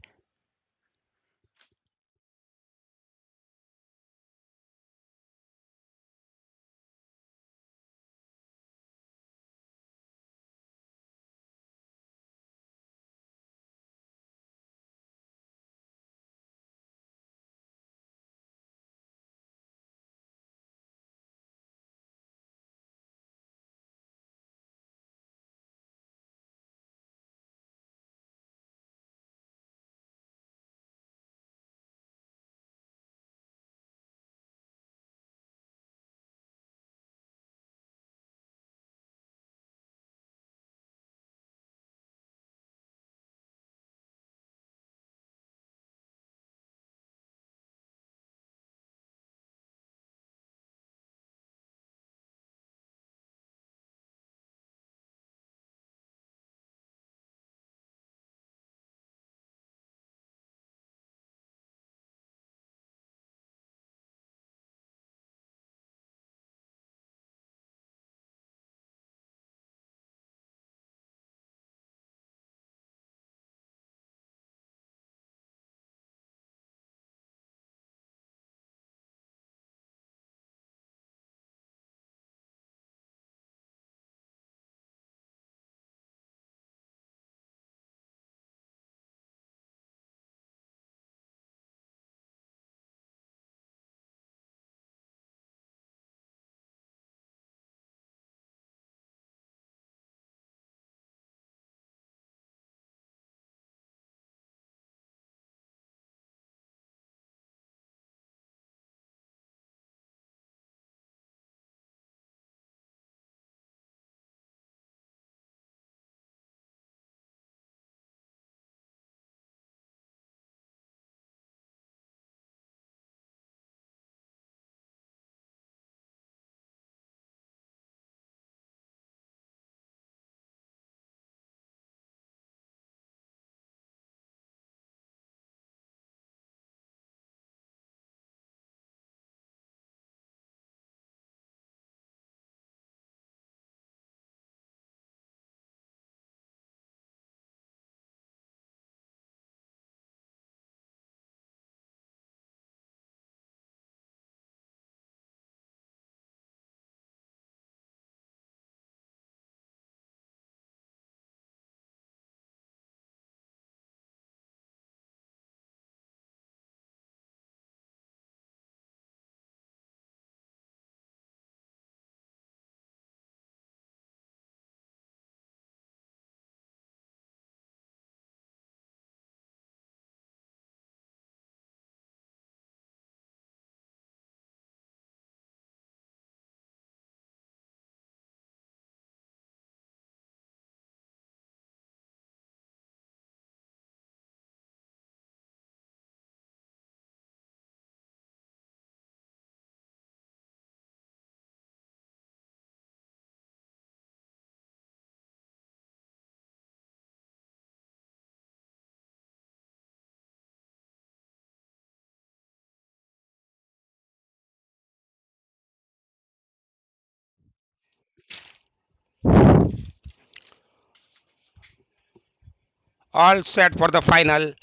All set for the final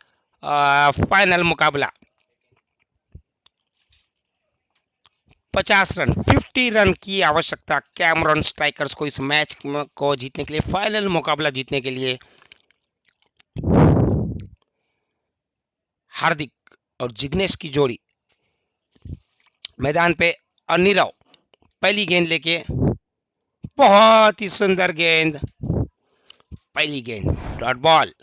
मुकाबला। 50 रन 50 रन की आवश्यकता कैमरॉन स्ट्राइकर्स को इस मैच को जीतने के लिए, फाइनल मुकाबला जीतने के लिए। हार्दिक और जिग्नेश की जोड़ी मैदान पे, और नीरव पहली गेंद लेके, बहुत ही सुंदर गेंद, पहली गेंद डॉट बॉल।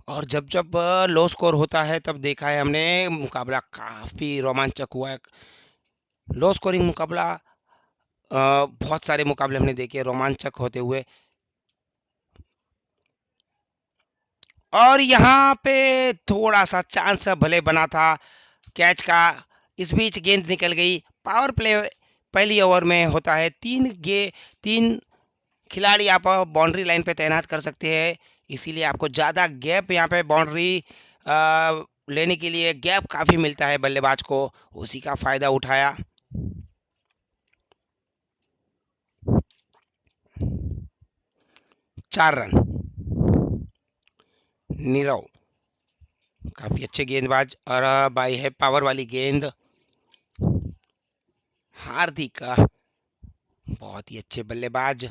और जब जब लो स्कोर होता है तब देखा है हमने मुकाबला काफी रोमांचक हुआ है। लो स्कोरिंग मुकाबला बहुत सारे मुकाबले हमने देखे रोमांचक होते हुए, और यहाँ पे थोड़ा सा चांस भले बना था कैच का, इस बीच गेंद निकल गई। पावर प्ले पहली ओवर में होता है, तीन खिलाड़ी आप बाउंड्री लाइन पे तैनात कर सकते हैं, इसीलिए आपको ज़्यादा गैप यहाँ पे बाउंड्री लेने के लिए गैप काफ़ी मिलता है बल्लेबाज को, उसी का फ़ायदा उठाया। चार रन। नीरव काफ़ी अच्छे गेंदबाज, और बाई है पावर वाली गेंद। हार्दिक बहुत ही अच्छे बल्लेबाज,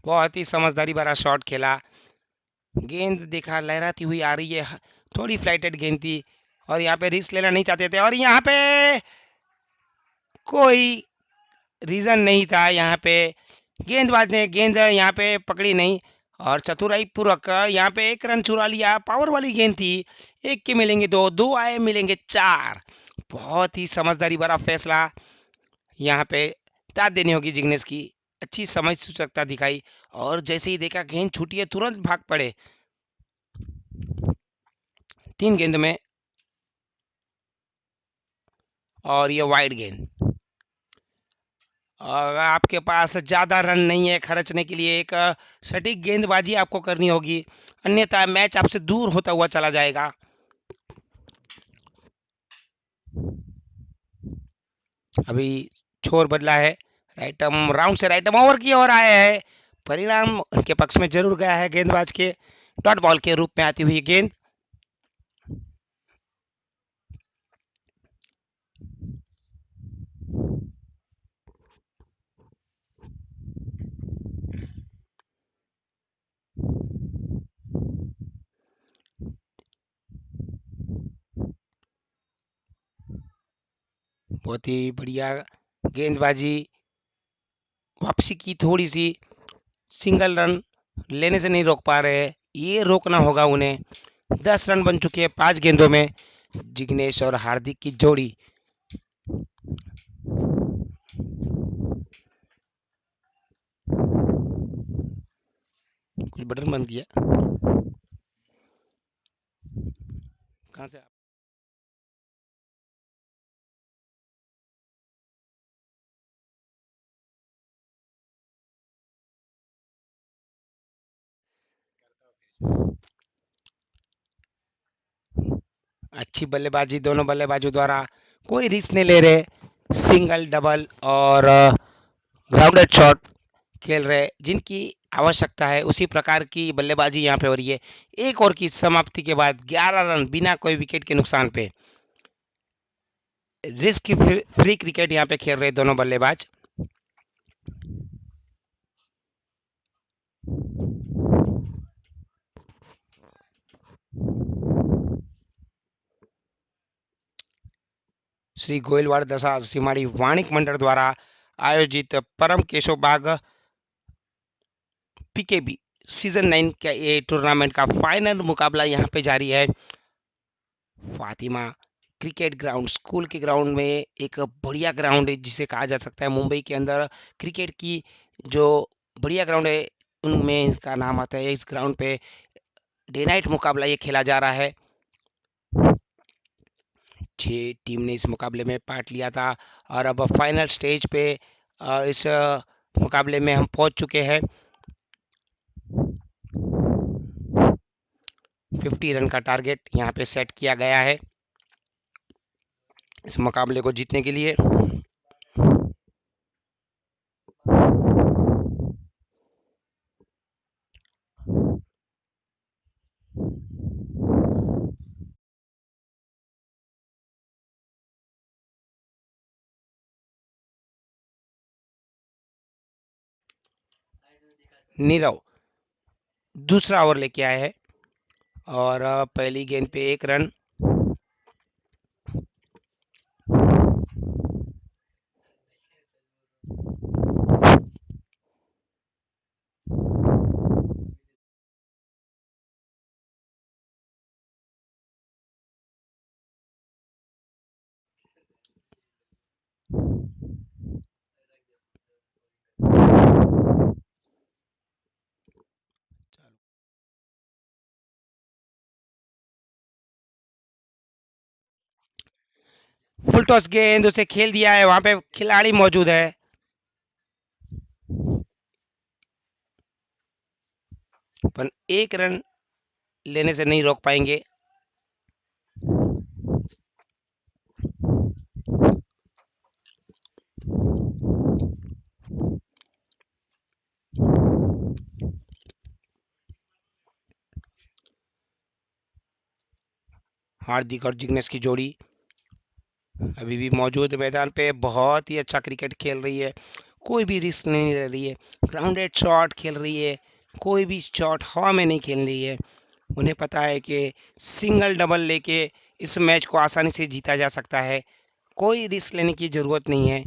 बहुत ही समझदारी भरा शॉट खेला। गेंद देखा लहराती हुई आ रही है, थोड़ी फ्लाइटेड गेंद थी, और यहाँ पे रिस्क लेना नहीं चाहते थे, और यहाँ पे कोई रीजन नहीं था। यहाँ पे गेंदबाज ने गेंद यहाँ पे पकड़ी नहीं, और चतुराई पूर्वक यहाँ पे एक रन चुरा लिया। पावर वाली गेंद थी, एक के मिलेंगे दो, दो आए मिलेंगे चार। बहुत ही समझदारी भरा फैसला यहाँ पे, दाद देनी होगी जिग्नेश की, अच्छी समझ सूचकता दिखाई, और जैसे ही देखा गेंद छूटी है तुरंत भाग पड़े। 3 गेंद में, और ये वाइड गेंद, और आपके पास ज़्यादा रन नहीं है खर्चने के लिए, एक सटीक गेंदबाजी आपको करनी होगी, अन्यथा मैच आपसे दूर होता हुआ चला जाएगा। अभी छोर बदला है, राइट आर्म राउंड से राइट आर्म ओवर की ओर आया है, परिणाम उनके पक्ष में जरूर गया है गेंदबाज के। डॉट बॉल के रूप में आती हुई गेंद, बहुत ही बढ़िया गेंदबाजी, वापसी की थोड़ी सी, सिंगल रन लेने से नहीं रोक पा रहे हैं, ये रोकना होगा उन्हें। 10 रन बन चुके हैं 5 गेंदों में। जिग्नेश और हार्दिक की जोड़ी, कुछ बटन बंद किया, कहाँ से अच्छी बल्लेबाजी दोनों बल्लेबाजों द्वारा, कोई रिस्क नहीं ले रहे, सिंगल डबल और ग्राउंडेड शॉट खेल रहे, जिनकी आवश्यकता है उसी प्रकार की बल्लेबाजी यहाँ पे हो रही है। एक ओवर की समाप्ति के बाद 11 रन बिना कोई विकेट के नुकसान पे, रिस्क फ्री क्रिकेट यहाँ पे खेल रहे दोनों बल्लेबाज। श्री गोयलवाड़ दशा सिमाड़ी वाणिक मंडल द्वारा आयोजित परम केशव बाग पीकेबी सीजन 9 का ये टूर्नामेंट का फाइनल मुकाबला यहाँ पे जारी है। फातिमा क्रिकेट ग्राउंड, स्कूल के ग्राउंड में, एक बढ़िया ग्राउंड है जिसे कहा जा सकता है मुंबई के अंदर क्रिकेट की जो बढ़िया ग्राउंड है उनमें इसका नाम आता है। इस ग्राउंड पे डे नाइट मुकाबला ये खेला जा रहा है। 6 टीम ने इस मुकाबले में पार्ट लिया था, और अब फाइनल स्टेज पे इस मुकाबले में हम पहुंच चुके हैं। 50 रन का टारगेट यहाँ पे सेट किया गया है। इस मुकाबले को जीतने के लिए। नीरव दूसरा ओवर लेके आए हैं और पहली गेंद पे 1 रन। फुल टॉस गेंद उसे खेल दिया है, वहां पे खिलाड़ी मौजूद है। पर 1 रन लेने से नहीं रोक पाएंगे। हार्दिक और जिग्नेश की जोड़ी अभी भी मौजूद मैदान पे, बहुत ही अच्छा क्रिकेट खेल रही है, कोई भी रिस्क नहीं ले रही है, ग्राउंडेड शॉट खेल रही है, कोई भी शॉट हवा में नहीं खेल रही है। उन्हें पता है कि सिंगल डबल लेके इस मैच को आसानी से जीता जा सकता है, कोई रिस्क लेने की ज़रूरत नहीं है।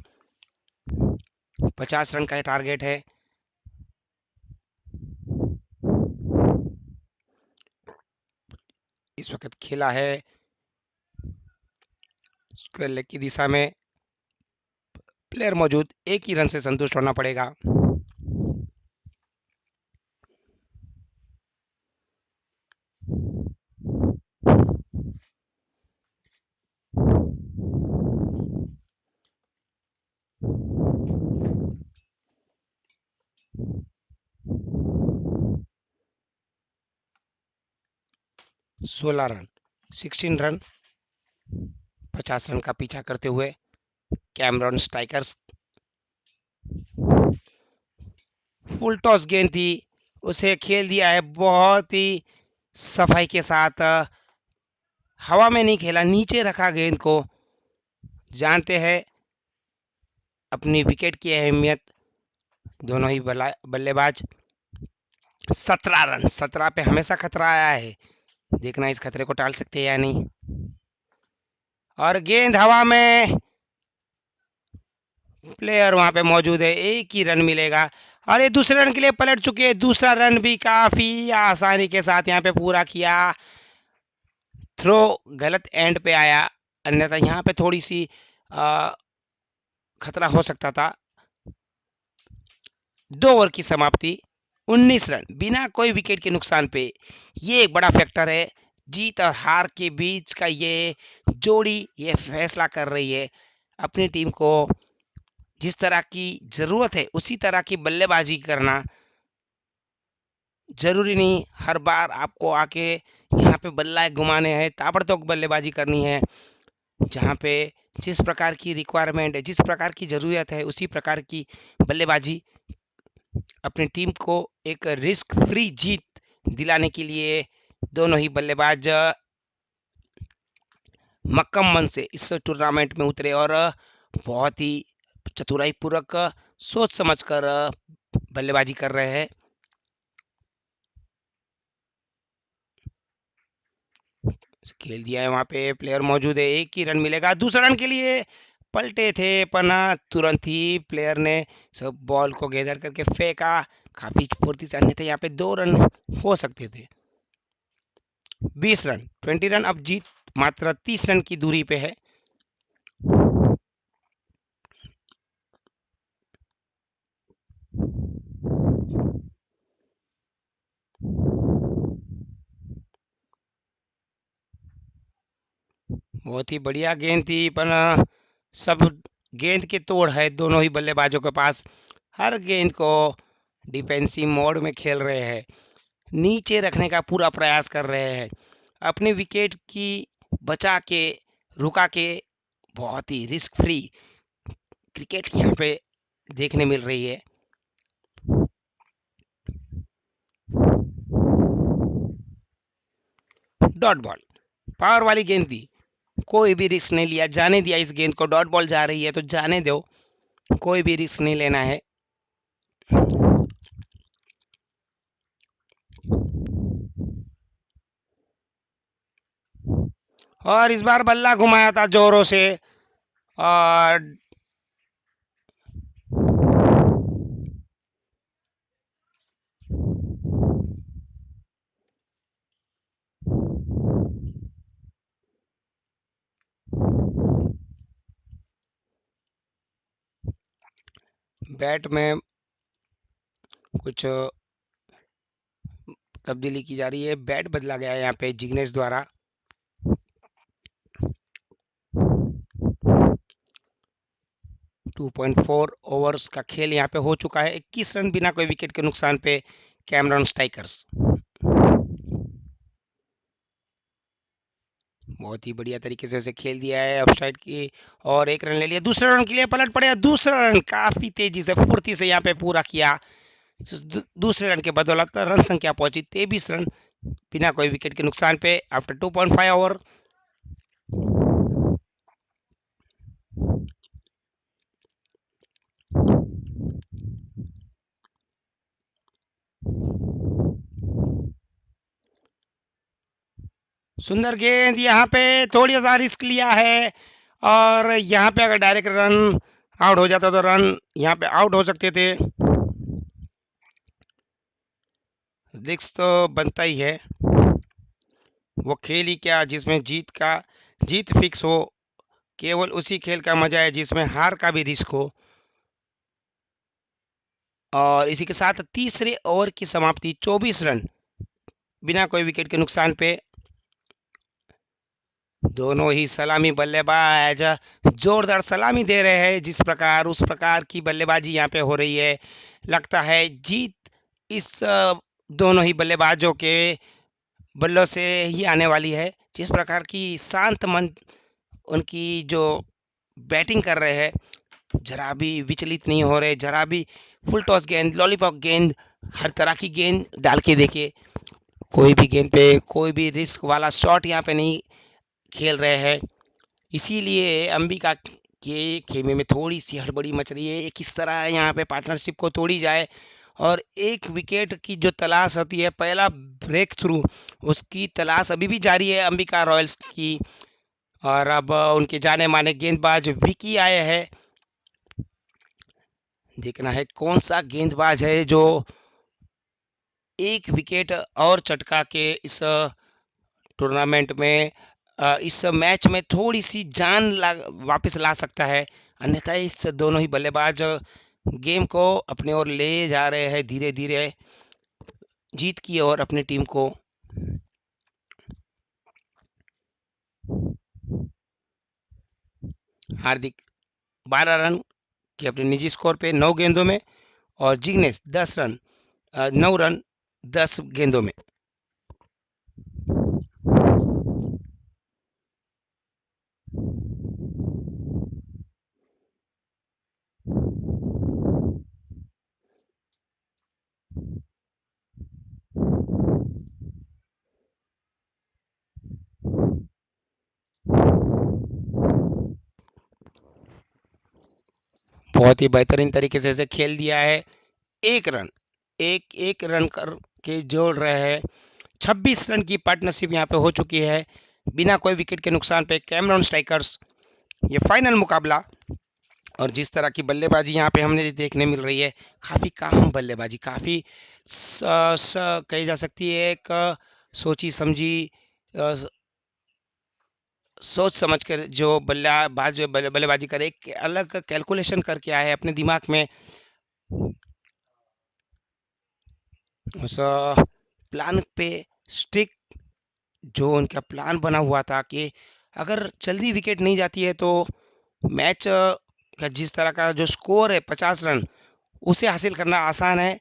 50 रन का टारगेट है। इस वक्त खेला है स्क्वायर लेग की दिशा में, प्लेयर मौजूद, 1 ही रन से संतुष्ट होना पड़ेगा। सोलह रन, 16 रन, 50 रन का पीछा करते हुए कैमरॉन स्ट्राइकर्स। फुल टॉस गेंद थी, उसे खेल दिया है बहुत ही सफाई के साथ, हवा में नहीं खेला, नीचे रखा गेंद को। जानते हैं अपनी विकेट की अहमियत दोनों ही बल्लेबाज। 17 रन, 17 पे हमेशा खतरा आया है, देखना इस खतरे को टाल सकते हैं या नहीं। और गेंद हवा में, प्लेयर वहां पे मौजूद है, 1 ही रन मिलेगा और ये दूसरे रन के लिए पलट चुके हैं। दूसरा रन भी काफी आसानी के साथ यहाँ पे पूरा किया। थ्रो गलत एंड पे आया, अन्यथा यहाँ पे थोड़ी सी खतरा हो सकता था। 2 ओवर की समाप्ति, 19 रन बिना कोई विकेट के नुकसान पे। ये एक बड़ा फैक्टर है, जीत और हार के बीच का ये जोड़ी ये फैसला कर रही है। अपनी टीम को जिस तरह की जरूरत है उसी तरह की बल्लेबाजी करना जरूरी नहीं हर बार आपको आके यहाँ पे बल्ला घुमाने हैं, ताबड़तोड़ बल्लेबाजी करनी है। जहाँ पे जिस प्रकार की रिक्वायरमेंट है, जिस प्रकार की ज़रूरत है, उसी प्रकार की बल्लेबाजी अपनी टीम को एक रिस्क फ्री जीत दिलाने के लिए दोनों ही बल्लेबाज मक्कम मन से इस टूर्नामेंट में उतरे और बहुत ही चतुराई पूर्वक सोच समझकर बल्लेबाजी कर रहे हैं। खेल दिया है, वहां पे प्लेयर मौजूद है, 1 ही रन मिलेगा। दूसरा रन के लिए पलटे थे पना, तुरंत ही प्लेयर ने सब बॉल को गैदर करके फेंका काफी फुर्ती से, अन्यथा यहाँ पे 2 रन हो सकते थे। 20 रन, 20 रन, अब जीत मात्र 30 रन की दूरी पे है। बहुत ही बढ़िया गेंद थी, पर सब गेंद के तोड़ है दोनों ही बल्लेबाजों के पास, हर गेंद को डिफेंसिव मोड में खेल रहे हैं, नीचे रखने का पूरा प्रयास कर रहे हैं, अपने विकेट की बचा के रुका के बहुत ही रिस्क फ्री क्रिकेट यहाँ पे देखने मिल रही है। डॉट बॉल, पावर वाली गेंद दी, कोई भी रिस्क नहीं लिया, जाने दिया इस गेंद को। डॉट बॉल जा रही है तो जाने दो, कोई भी रिस्क नहीं लेना है। और इस बार बल्ला घुमाया था जोरों से, और बैट में कुछ तब्दीली की जा रही है। बैट बदला गया है यहाँ पे जिग्नेश द्वारा। टू 2.4 ओवर्स का खेल यहाँ पे हो चुका है। 21 रन बिना कोई विकेट के नुकसान पे कैमरॉन स्ट्राइकर्स। बहुत ही बढ़िया तरीके से उसे खेल दिया है अपसाइड की, और 1 रन ले लिया। दूसरे रन के लिए पलट पड़े, दूसरा रन काफी तेजी से फुर्ती से यहाँ पे पूरा किया। दूसरे रन के बदौलत रन संख्या पहुंची 23 रन बिना कोई विकेट के नुकसान पे आफ्टर 2.5 ओवर। सुंदर गेंद, यहाँ पे थोड़ी सा रिस्क लिया है, और यहाँ पे अगर डायरेक्ट रन आउट हो जाता तो रन यहाँ पे आउट हो सकते थे। रिस्क तो बनता ही है, वो खेल ही क्या जिसमें जीत फिक्स हो। केवल उसी खेल का मजा है जिसमें हार का भी रिस्क हो। और इसी के साथ तीसरे ओवर की समाप्ति, 24 रन बिना कोई विकेट के नुकसान पे। दोनों ही सलामी बल्लेबाज जोरदार सलामी दे रहे हैं, जिस प्रकार उस प्रकार की बल्लेबाजी यहाँ पे हो रही है। लगता है जीत इस दोनों ही बल्लेबाजों के बल्लों से ही आने वाली है। जिस प्रकार की शांत मन उनकी जो बैटिंग कर रहे हैं, जरा भी विचलित नहीं हो रहे, जरा भी। फुल टॉस गेंद, लॉलीपॉप गेंद, हर तरह की गेंद डाल के देखिए, कोई भी गेंद पे कोई भी रिस्क वाला शॉट यहाँ पे नहीं खेल रहे हैं। इसीलिए अंबिका के खेमे में थोड़ी सी हड़बड़ी मच रही है, किस तरह यहाँ पे पार्टनरशिप को तोड़ी जाए। और एक विकेट की जो तलाश होती है, पहला ब्रेक थ्रू, उसकी तलाश अभी भी जारी है अंबिका रॉयल्स की। और अब उनके जाने माने गेंदबाज विकी आए हैं। देखना है कौन सा गेंदबाज है जो एक विकेट और चटका के इस टूर्नामेंट में, इस मैच में थोड़ी सी जान वापस ला सकता है। अन्यथा इस दोनों ही बल्लेबाज गेम को अपने ओर ले जा रहे हैं धीरे धीरे जीत की ओर अपनी टीम को। हार्दिक 12 रन के अपने निजी स्कोर पे 9 गेंदों में, और जिग्नेश 10 रन 9 रन 10 गेंदों में। बहुत ही बेहतरीन तरीके से इसे खेल दिया है। एक रन कर के जोड़ रहे हैं। 26 रन की पार्टनरशिप यहाँ पे हो चुकी है बिना कोई विकेट के नुकसान पे कैमरॉन स्ट्राइकर्स। ये फाइनल मुकाबला, और जिस तरह की बल्लेबाजी यहाँ पे हमने देखने मिल रही है, काफ़ी काम बल्लेबाजी, काफ़ी कही जा सकती है एक सोची समझी, सोच समझ कर जो बल्लेबाजी करे, एक अलग कैलकुलेशन करके आए हैं अपने दिमाग में। उस प्लान पे स्टिक, जो उनका प्लान बना हुआ था कि अगर जल्दी विकेट नहीं जाती है तो मैच का जिस तरह का जो स्कोर है 50 रन, उसे हासिल करना आसान है।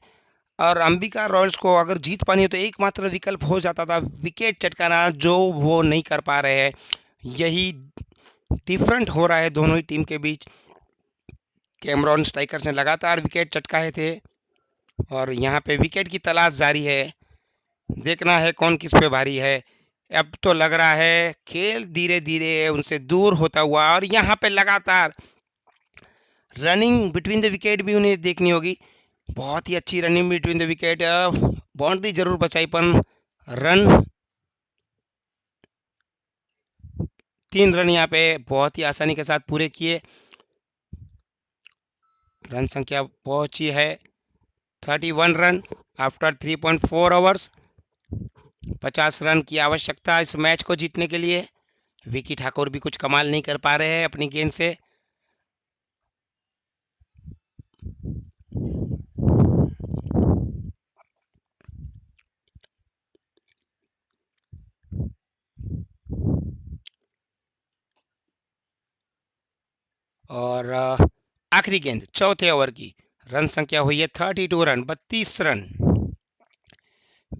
और अंबिका रॉयल्स को अगर जीत पानी है तो एकमात्र विकल्प हो जाता था विकेट चटकाना, जो वो नहीं कर पा रहे हैं। यही डिफरेंट हो रहा है दोनों ही टीम के बीच। कैमरॉन स्ट्राइकर्स ने लगातार विकेट चटकाए थे और यहाँ पे विकेट की तलाश जारी है। देखना है कौन किस पे भारी है। अब तो लग रहा है खेल धीरे धीरे उनसे दूर होता हुआ, और यहाँ पे लगातार रनिंग बिटवीन द विकेट भी उन्हें देखनी होगी। बहुत ही अच्छी running between the wicket. Boundary जरूर बचाई पर रन 3 रन यहाँ पे बहुत ही आसानी के साथ पूरे किए। रन संख्या पहुंची है 31 रन आफ्टर 3.4 ओवर्स। 50 रन की आवश्यकता इस मैच को जीतने के लिए। विकी ठाकुर भी कुछ कमाल नहीं कर पा रहे हैं अपनी गेंद से। और आखिरी गेंद चौथे ओवर की। रन संख्या हुई है 32 रन, 32 रन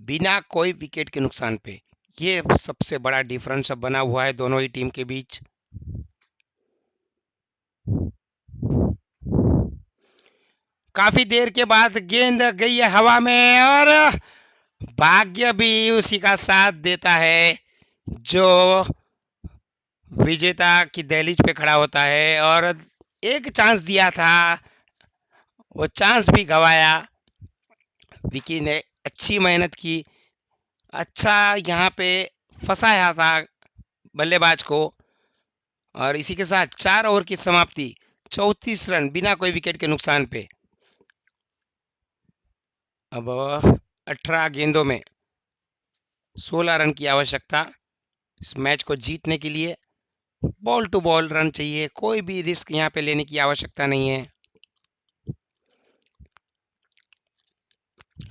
बिना कोई विकेट के नुकसान पे। ये सबसे बड़ा डिफरेंस अब बना हुआ है दोनों ही टीम के बीच। काफी देर के बाद गेंद गई है हवा में, और भाग्य भी उसी का साथ देता है जो विजेता की दहलीज पे खड़ा होता है। और एक चांस दिया था, वो चांस भी गवाया। विकी ने अच्छी मेहनत की, अच्छा यहाँ पे फंसाया था बल्लेबाज को, और इसी के साथ 4 ओवर की समाप्ति, 34 रन बिना कोई विकेट के नुकसान पे। अब 18 गेंदों में 16 रन की आवश्यकता इस मैच को जीतने के लिए। बॉल टू बॉल रन चाहिए, कोई भी रिस्क यहाँ पे लेने की आवश्यकता नहीं है।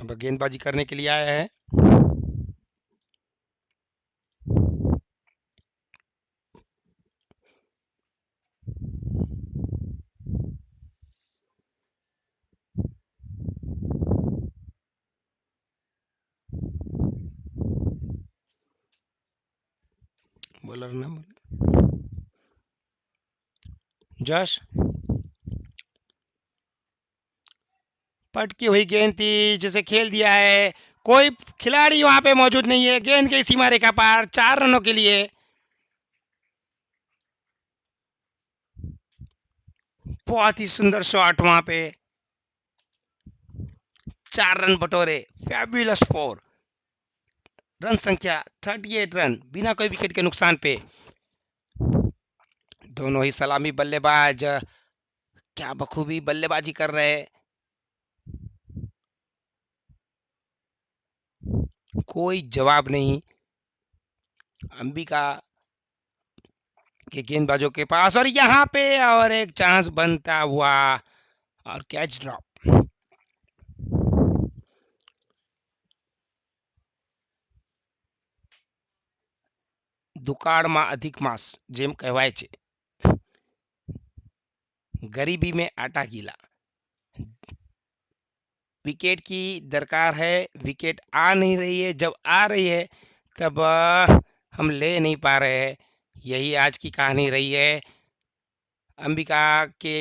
अब गेंदबाजी करने के लिए आया है बॉलर ना जश। पटकी हुई गेंद थी जिसे खेल दिया है। कोई खिलाड़ी वहां पे मौजूद नहीं है। गेंद के सीमा रेखा पार 4 रनों के लिए। बहुत ही सुंदर शॉट वहां पे, 4 रन बटोरे। फैबुलस 4। रन संख्या 38 रन बिना कोई विकेट के नुकसान पे। दोनों ही सलामी बल्लेबाज क्या बखूबी बल्लेबाजी कर रहे हैं। कोई जवाब नहीं अंबिका के गेंदबाजों के पास, और यहाँ पे और एक चांस बनता हुआ और कैच ड्रॉप। દુકાળમાં अधिक मास જેમ કહેવાય છે, गरीबी में आटा गीला। विकेट की दरकार है, विकेट आ नहीं रही है। जब आ रही है तब हम ले नहीं पा रहे हैं। यही आज की कहानी रही है अंबिका के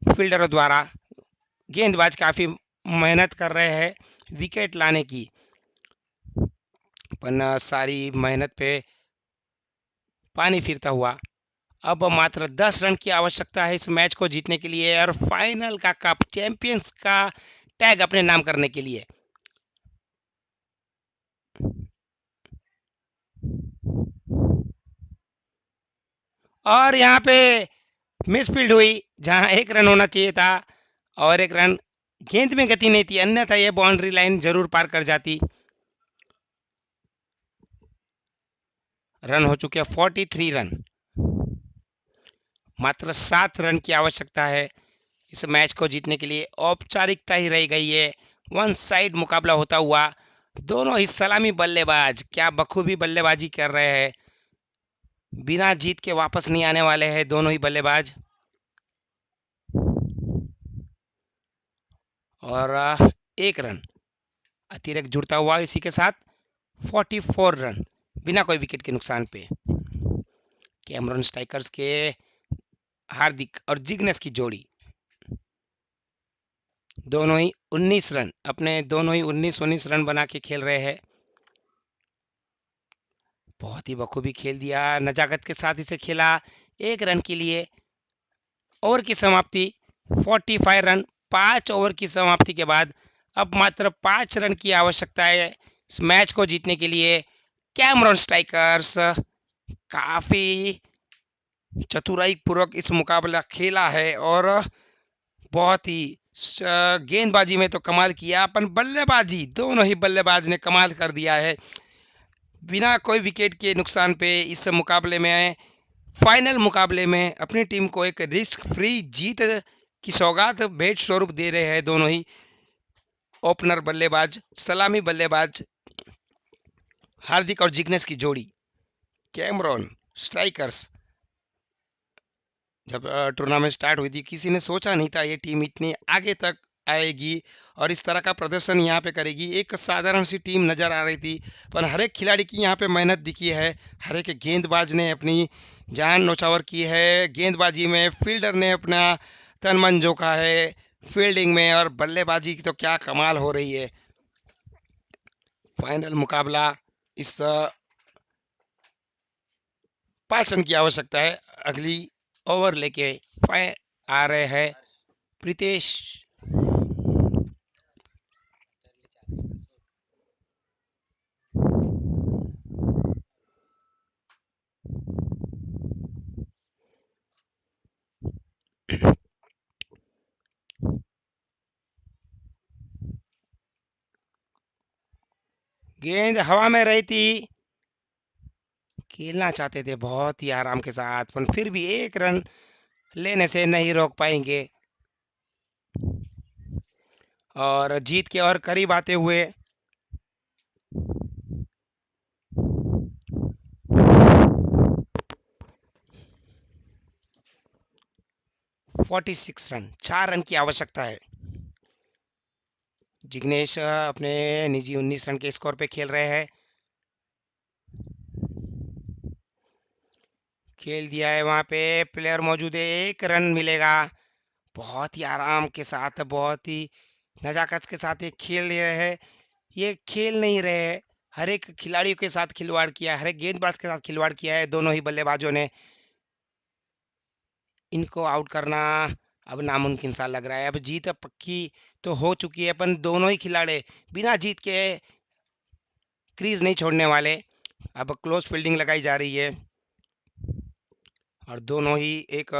फील्डरों द्वारा। गेंदबाज काफी मेहनत कर रहे हैं विकेट लाने की, पर सारी मेहनत पे पानी फिरता हुआ। अब मात्र 10 रन की आवश्यकता है इस मैच को जीतने के लिए, और फाइनल का कप, चैंपियंस का टैग अपने नाम करने के लिए। और यहाँ पे मिसफील्ड हुई, जहां 1 रन होना चाहिए था और 1 रन गेंद में गति नहीं थी, अन्यथा यह बाउंड्री लाइन जरूर पार कर जाती। रन हो चुके हैं 43 रन। मात्र 7 रन की आवश्यकता है इस मैच को जीतने के लिए। औपचारिकता ही रह गई है, वन साइड मुकाबला होता हुआ। दोनों ही सलामी बल्लेबाज क्या बखूबी बल्लेबाजी कर रहे हैं। बिना जीत के वापस नहीं आने वाले हैं दोनों ही बल्लेबाज। और 1 रन अतिरिक्त जुड़ता हुआ इसी के साथ 44 रन बिना कोई विकेट के नुकसान पे। कैमरॉन स्ट्राइकर्स के हार्दिक और जिग्नेश की जोड़ी दोनों ही 19 रन, अपने दोनों ही 19-19 रन बना के खेल रहे हैं। बहुत ही बखूबी खेल दिया, नजाकत के साथ इसे खेला। 1 रन के लिए ओवर की समाप्ति 45 रन। 5 ओवर की समाप्ति के बाद अब मात्र 5 रन की आवश्यकता है इस मैच को जीतने के लिए। कैमरॉन स्ट्राइकर्स काफी चतुराई पूर्वक इस मुकाबला खेला है और बहुत ही गेंदबाजी में तो कमाल किया, अपन बल्लेबाजी दोनों ही बल्लेबाज ने कमाल कर दिया है। बिना कोई विकेट के नुकसान पे इस मुकाबले में, फाइनल मुकाबले में अपनी टीम को एक रिस्क फ्री जीत की सौगात भेंट स्वरूप दे रहे हैं दोनों ही ओपनर बल्लेबाज, सलामी बल्लेबाज हार्दिक और जिग्नेश की जोड़ी। कैमरॉन स्ट्राइकर्स जब टूर्नामेंट स्टार्ट हुई थी किसी ने सोचा नहीं था ये टीम इतनी आगे तक आएगी और इस तरह का प्रदर्शन यहाँ पे करेगी। एक साधारण सी टीम नज़र आ रही थी, पर हर एक खिलाड़ी की यहाँ पे मेहनत दिखी है। हर एक गेंदबाज ने अपनी जान नौछावर की है गेंदबाजी में, फील्डर ने अपना तन मन झोंका है फील्डिंग में, और बल्लेबाजी की तो क्या कमाल हो रही है। फाइनल मुकाबला इस 5 रन की आवश्यकता है। अगली ओवर लेके आ रहे हैं प्रीतेश। गेंद हवा में रही थी, खेलना चाहते थे बहुत ही आराम के साथ, पर फिर भी 1 रन लेने से नहीं रोक पाएंगे और जीत के और करीब आते हुए 46 रन, 4 रन की आवश्यकता है। जिग्नेश अपने निजी 19 रन के स्कोर पे खेल रहे हैं। खेल दिया है, वहां पे प्लेयर मौजूद है, 1 रन मिलेगा। बहुत ही आराम के साथ, बहुत ही नजाकत के साथ ये खेल रहे हैं। ये खेल नहीं रहे हैं, हर एक खिलाड़ियों के साथ खिलवाड़ किया, हर एक गेंदबाज के साथ खिलवाड़ किया है दोनों ही बल्लेबाजों ने। इनको आउट करना अब नामुमकिन सा लग रहा है। अब जीत अब पक्की तो हो चुकी है, पर दोनों ही खिलाड़ी बिना जीत के क्रीज नहीं छोड़ने वाले। अब क्लोज फील्डिंग लगाई जा रही है और दोनों ही एक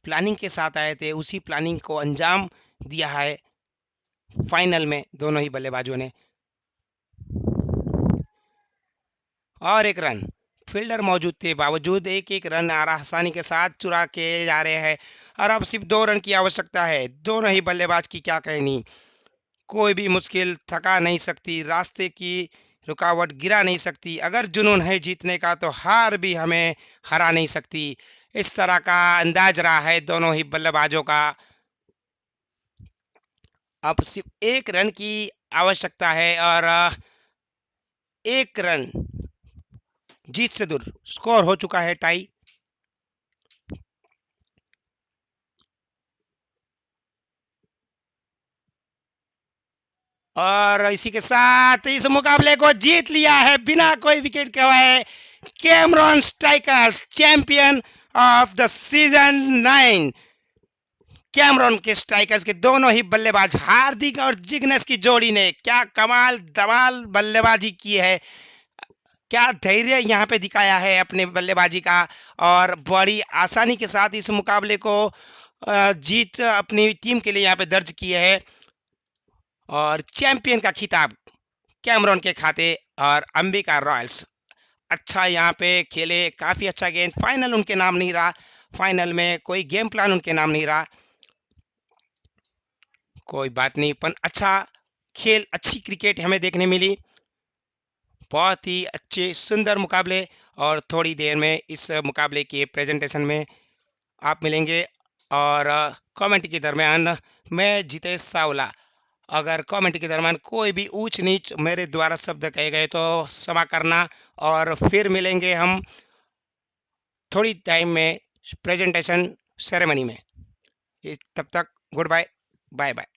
प्लानिंग के साथ आए थे, उसी प्लानिंग को अंजाम दिया है फाइनल में दोनों ही बल्लेबाजों ने। और 1 रन, फील्डर मौजूद थे बावजूद 1 रन आसानी के साथ चुरा के जा रहे हैं और अब सिर्फ 2 रन की आवश्यकता है। दोनों ही बल्लेबाज की क्या कहनी, कोई भी मुश्किल थका नहीं सकती, रास्ते की रुकावट गिरा नहीं सकती। अगर जुनून है जीतने का तो हार भी हमें हरा नहीं सकती। इस तरह का अंदाज रहा है दोनों ही बल्लेबाजों का। अब सिर्फ 1 रन की आवश्यकता है और 1 रन जीत से दूर, स्कोर हो चुका है टाई। और इसी के साथ इस मुकाबले को जीत लिया है बिना कोई विकेट गंवाए Cameron strikers, champion of the season 9। Cameron के स्ट्राइकर्स के दोनों ही बल्लेबाज हार्दिक और जिग्नेश की जोड़ी ने क्या कमाल धमाल बल्लेबाजी की है, क्या धैर्य यहाँ पे दिखाया है अपने बल्लेबाजी का, और बड़ी आसानी के साथ इस मुकाबले को जीत अपनी टीम के लिए यहाँ पे दर्ज किए है और चैंपियन का खिताब कैमरॉन के खाते। और अंबिका रॉयल्स अच्छा यहाँ पे खेले, काफ़ी अच्छा गेंद, फाइनल उनके नाम नहीं रहा, फाइनल में कोई गेम प्लान उनके नाम नहीं रहा, कोई बात नहीं, पर अच्छा खेल, अच्छी क्रिकेट हमें देखने मिली। बहुत ही अच्छे सुंदर मुकाबले और थोड़ी देर में इस मुकाबले के प्रेजेंटेशन में आप मिलेंगे। और कमेंट के दरमियान मैं जितेश सावला अगर कमेंट के दरमियान कोई भी ऊंच नीच मेरे द्वारा शब्द कहे गए तो क्षमा करना, और फिर मिलेंगे हम थोड़ी टाइम में प्रेजेंटेशन सेरेमनी में। तब तक गुड बाय, बाय बाय।